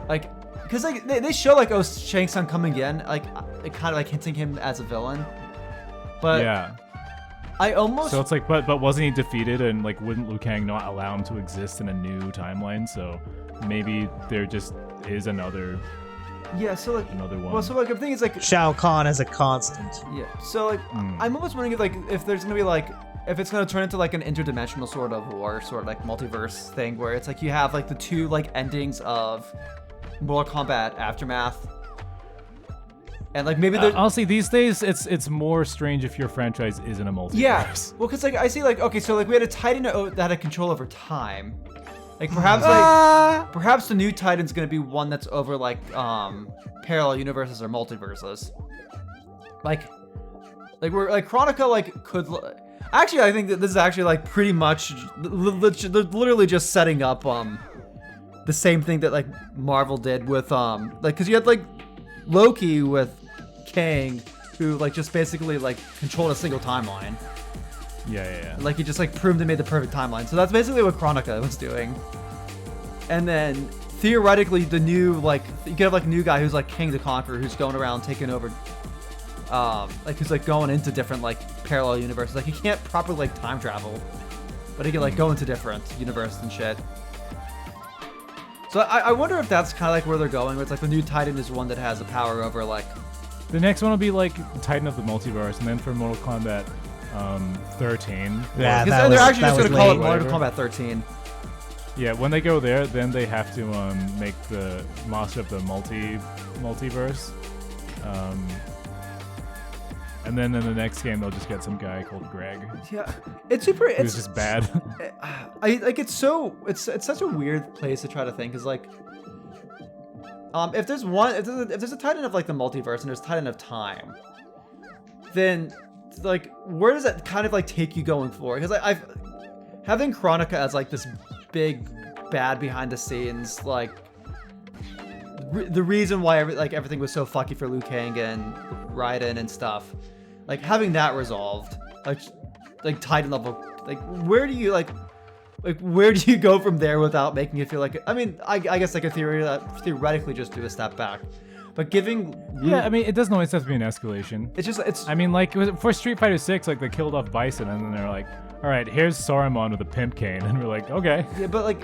Speaker 2: because like they show like Shang Tsung coming in, like it kind of like hinting him as a villain, but I almost.
Speaker 3: So it's like, but wasn't he defeated, and like wouldn't Liu Kang not allow him to exist in a new timeline? So maybe there just is another
Speaker 2: Yeah, so like
Speaker 3: another one.
Speaker 2: Well, so like the thing is like
Speaker 1: Shao Kahn as a constant.
Speaker 2: yeah. So like I'm almost wondering if there's gonna be like if it's gonna turn into like an interdimensional sort of war, sort of like multiverse thing where it's like you have like the two like endings of Mortal Kombat Aftermath. And like maybe
Speaker 3: honestly, these days it's more strange if your franchise isn't a multiverse.
Speaker 2: Yeah. Well, cause like I see like okay, so like we had a Titan that had control over time. Like perhaps the new Titan's gonna be one that's over like parallel universes or multiverses. Like we're like Chronica like could actually I think that this is actually like pretty much they're literally just setting up the same thing that like Marvel did with like cause you had like Loki with Kang who like just basically like controlled a single timeline.
Speaker 3: Yeah.
Speaker 2: Like he just like proved and made the perfect timeline. So that's basically what Chronica was doing. And then theoretically the new like you could have like a new guy who's like King the Conqueror who's going around taking over like who's like going into different like parallel universes. Like he can't properly like time travel, but he can like go into different universes and shit. So I wonder if that's kind of like where they're going. Where it's like the new Titan is one that has the power over like.
Speaker 3: The next one will be like Titan of the Multiverse, and then for Mortal Kombat 13.
Speaker 1: Yeah,
Speaker 2: Because they're actually just gonna call it Mortal Kombat 13.
Speaker 3: Yeah, when they go there, then they have to make the Master of the Multiverse. And then in the next game, they'll just get some guy called Greg.
Speaker 2: Yeah, it's super.
Speaker 3: Who's just bad.
Speaker 2: I like it's such a weird place to try to think is like. If there's a Titan of like the multiverse and there's Titan of time, then like where does that kind of like take you going forward? Because I've having Chronica as like this big bad behind the scenes like the reason why everything was so fucky for Liu Kang and Raiden and stuff, like having that resolved, like Titan level, like where do you where do you go from there without making it feel like? I mean, I guess like a theoretically just do a step back, but giving
Speaker 3: yeah, I mean, it doesn't always have to be an escalation.
Speaker 2: It's.
Speaker 3: I mean, like for Street Fighter 6, like they killed off Bison, and then they're like, all right, here's Saruman with a pimp cane, and we're like, okay,
Speaker 2: Yeah, but like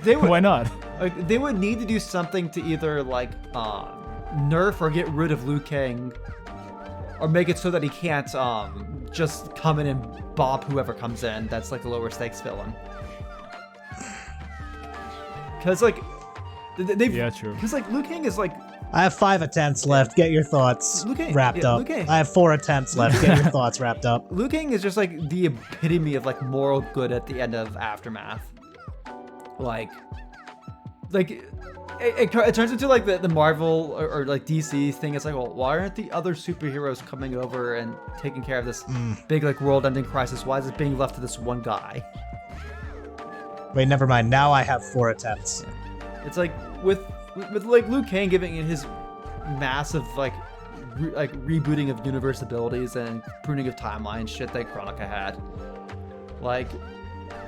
Speaker 2: they would
Speaker 3: why not?
Speaker 2: Like they would need to do something to either like nerf or get rid of Liu Kang, or make it so that he can't just come in and bop whoever comes in. That's like a lower stakes villain. Because like they've
Speaker 3: Yeah, true.
Speaker 2: Because like Liu Kang is like
Speaker 1: I have 5 attempts left. Get your thoughts
Speaker 2: Liu Kang-
Speaker 1: wrapped
Speaker 2: yeah,
Speaker 1: up.
Speaker 2: Liu Kang.
Speaker 1: I have 4 attempts left. Get your thoughts wrapped up.
Speaker 2: Liu Kang is just like the epitome of like moral good at the end of Aftermath. Like it turns into like the Marvel or like DC thing. It's like, well, why aren't the other superheroes coming over and taking care of this big like world-ending crisis? Why is it being left to this one guy?
Speaker 1: Wait, never mind. Now I have 4 attempts.
Speaker 2: It's like with like Liu Kang giving it his massive like rebooting of universe abilities and pruning of timeline shit that Chronica had. Like,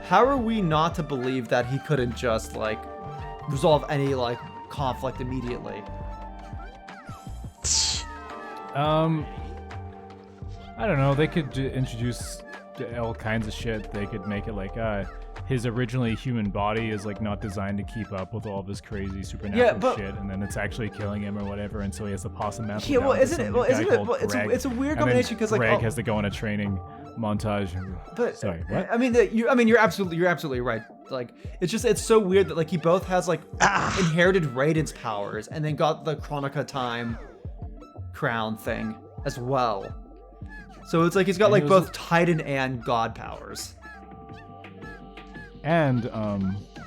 Speaker 2: how are we not to believe that he couldn't just like resolve any like conflict immediately?
Speaker 3: I don't know. They could introduce all kinds of shit. They could make it like his originally human body is like not designed to keep up with all of his crazy supernatural shit, and then it's actually killing him or whatever, and so he has to pass him out.
Speaker 2: Yeah, well, isn't it? Well, it's a weird combination because like
Speaker 3: Greg has to go on a training montage.
Speaker 2: But
Speaker 3: sorry, what?
Speaker 2: I mean, you're absolutely right. Like, it's so weird that like he both has like inherited Raiden's powers and then got the Chronica time crown thing as well. So it's like he's got like both Titan and God powers.
Speaker 3: And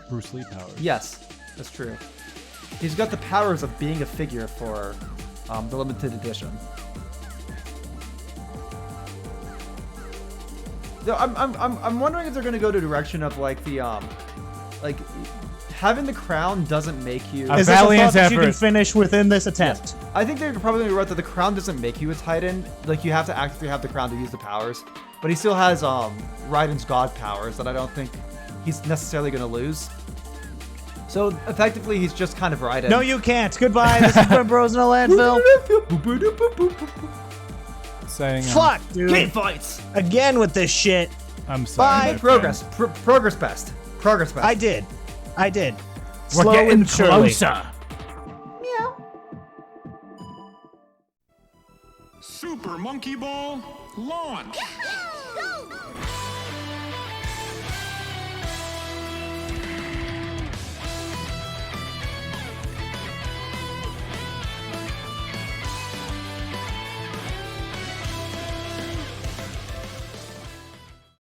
Speaker 3: Bruce Lee powers.
Speaker 2: Yes, that's true. He's got the powers of being a figure for the limited edition. So I'm wondering if they're gonna go to the direction of like the like having the crown doesn't make you.
Speaker 1: Is this a thought that you can finish within this attempt?
Speaker 2: Yes. I think they're probably gonna write that the crown doesn't make you a Titan. Like you have to actively have the crown to use the powers. But he still has Raiden's God powers that I don't think he's necessarily gonna lose. So effectively, he's just kind of Raiden.
Speaker 1: No, you can't. Goodbye. This is from Bros in a Landfill.
Speaker 3: saying.
Speaker 1: Fuck, dude.
Speaker 2: Game fights.
Speaker 1: Again with this shit.
Speaker 3: I'm sorry.
Speaker 1: Bye.
Speaker 3: my
Speaker 2: Progress.
Speaker 3: friend.
Speaker 2: Progress best. Progress best.
Speaker 1: I did.
Speaker 3: We're
Speaker 1: Slowly
Speaker 3: getting
Speaker 1: but surely.
Speaker 3: closer.
Speaker 5: Super Monkey Ball launch.